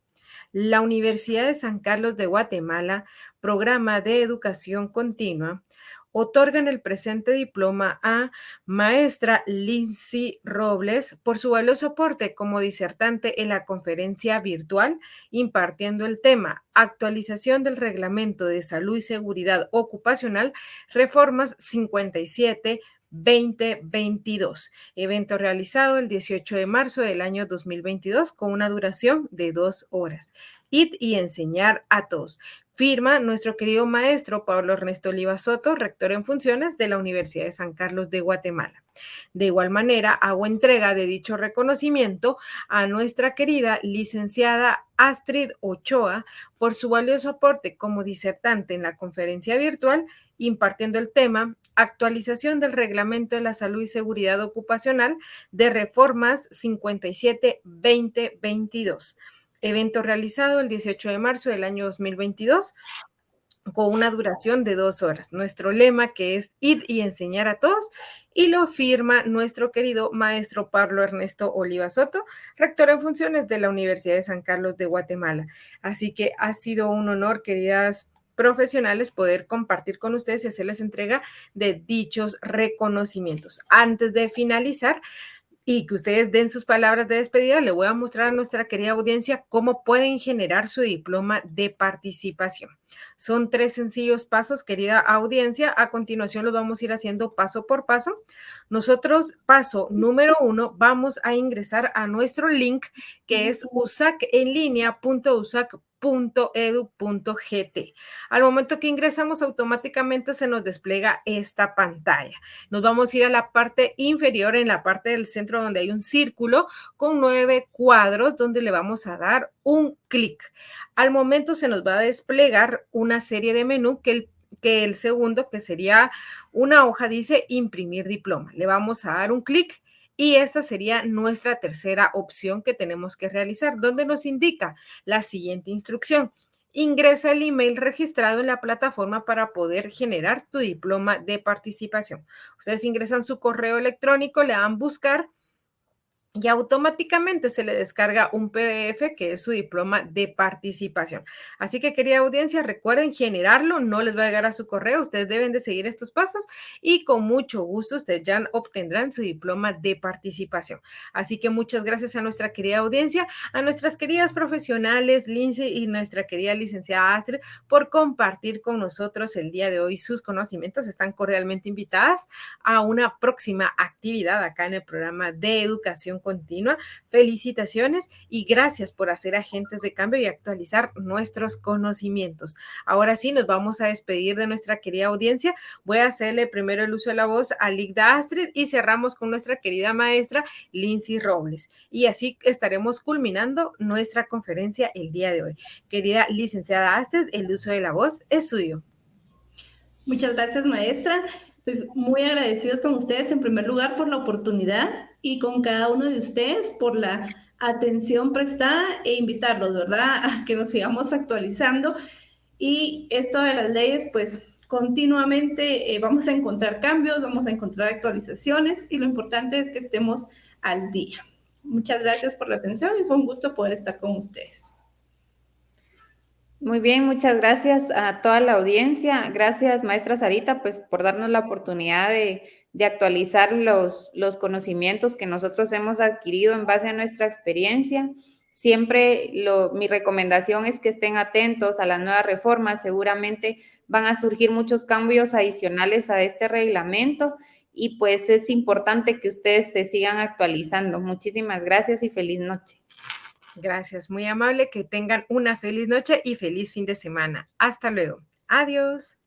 La Universidad de San Carlos de Guatemala, Programa de Educación Continua, otorgan el presente diploma a maestra Lindsay Robles por su valioso aporte como disertante en la conferencia virtual impartiendo el tema Actualización del Reglamento de Salud y Seguridad Ocupacional, Reformas 57 2022, evento realizado el 18 de marzo del año 2022 con una duración de 2 horas. Ir y enseñar a todos. Firma nuestro querido maestro Pablo Ernesto Oliva Soto, rector en funciones de la Universidad de San Carlos de Guatemala. De igual manera, hago entrega de dicho reconocimiento a nuestra querida licenciada Astrid Ochoa por su valioso aporte como disertante en la conferencia virtual impartiendo el tema Actualización del Reglamento de la Salud y Seguridad Ocupacional de Reformas 57-2022. Evento realizado el 18 de marzo del año 2022 con una duración de 2 horas. Nuestro lema que es ir y enseñar a todos y lo firma nuestro querido maestro Pablo Ernesto Oliva Soto, rector en funciones de la Universidad de San Carlos de Guatemala. Así que ha sido un honor, queridas profesionales, poder compartir con ustedes y hacerles entrega de dichos reconocimientos. Antes de finalizar, y que ustedes den sus palabras de despedida, le voy a mostrar a nuestra querida audiencia cómo pueden generar su diploma de participación. Son 3 sencillos pasos, querida audiencia. A continuación los vamos a ir haciendo paso por paso. Nosotros, paso número 1, vamos a ingresar a nuestro link que es usacenlinea.usac.edu.gt. Al momento que ingresamos, automáticamente se nos despliega esta pantalla. Nos vamos a ir a la parte inferior, en la parte del centro donde hay un círculo con 9 cuadros donde le vamos a dar un clic. Al momento se nos va a desplegar una serie de menú que el segundo, que sería una hoja, dice imprimir diploma. Le vamos a dar un clic. Y esta sería nuestra tercera opción que tenemos que realizar, donde nos indica la siguiente instrucción. Ingresa el email registrado en la plataforma para poder generar tu diploma de participación. Ustedes ingresan su correo electrónico, le dan buscar y automáticamente se le descarga un PDF que es su diploma de participación. Así que, querida audiencia, recuerden generarlo, no les va a llegar a su correo, ustedes deben de seguir estos pasos y con mucho gusto ustedes ya obtendrán su diploma de participación. Así que muchas gracias a nuestra querida audiencia, a nuestras queridas profesionales, Lindsay y nuestra querida licenciada Astrid, por compartir con nosotros el día de hoy sus conocimientos. Están cordialmente invitadas a una próxima actividad acá en el programa de educación continua. Felicitaciones y gracias por hacer agentes de cambio y actualizar nuestros conocimientos. Ahora sí, nos vamos a despedir de nuestra querida audiencia. Voy a hacerle primero el uso de la voz a Ligda Astrid y cerramos con nuestra querida maestra Lindsay Robles. Y así estaremos culminando nuestra conferencia el día de hoy. Querida licenciada Astrid, el uso de la voz es suyo. Muchas gracias, maestra. Pues muy agradecidos con ustedes en primer lugar por la oportunidad y con cada uno de ustedes por la atención prestada e invitarlos, ¿verdad?, a que nos sigamos actualizando. Y esto de las leyes, pues continuamente vamos a encontrar cambios, vamos a encontrar actualizaciones y lo importante es que estemos al día. Muchas gracias por la atención y fue un gusto poder estar con ustedes. Muy bien, muchas gracias a toda la audiencia. Gracias, maestra Sarita, pues por darnos la oportunidad de actualizar los conocimientos que nosotros hemos adquirido en base a nuestra experiencia. Siempre mi recomendación es que estén atentos a las nuevas reformas. Seguramente van a surgir muchos cambios adicionales a este reglamento y pues es importante que ustedes se sigan actualizando. Muchísimas gracias y feliz noche. Gracias, muy amable. Que tengan una feliz noche y feliz fin de semana. Hasta luego. Adiós.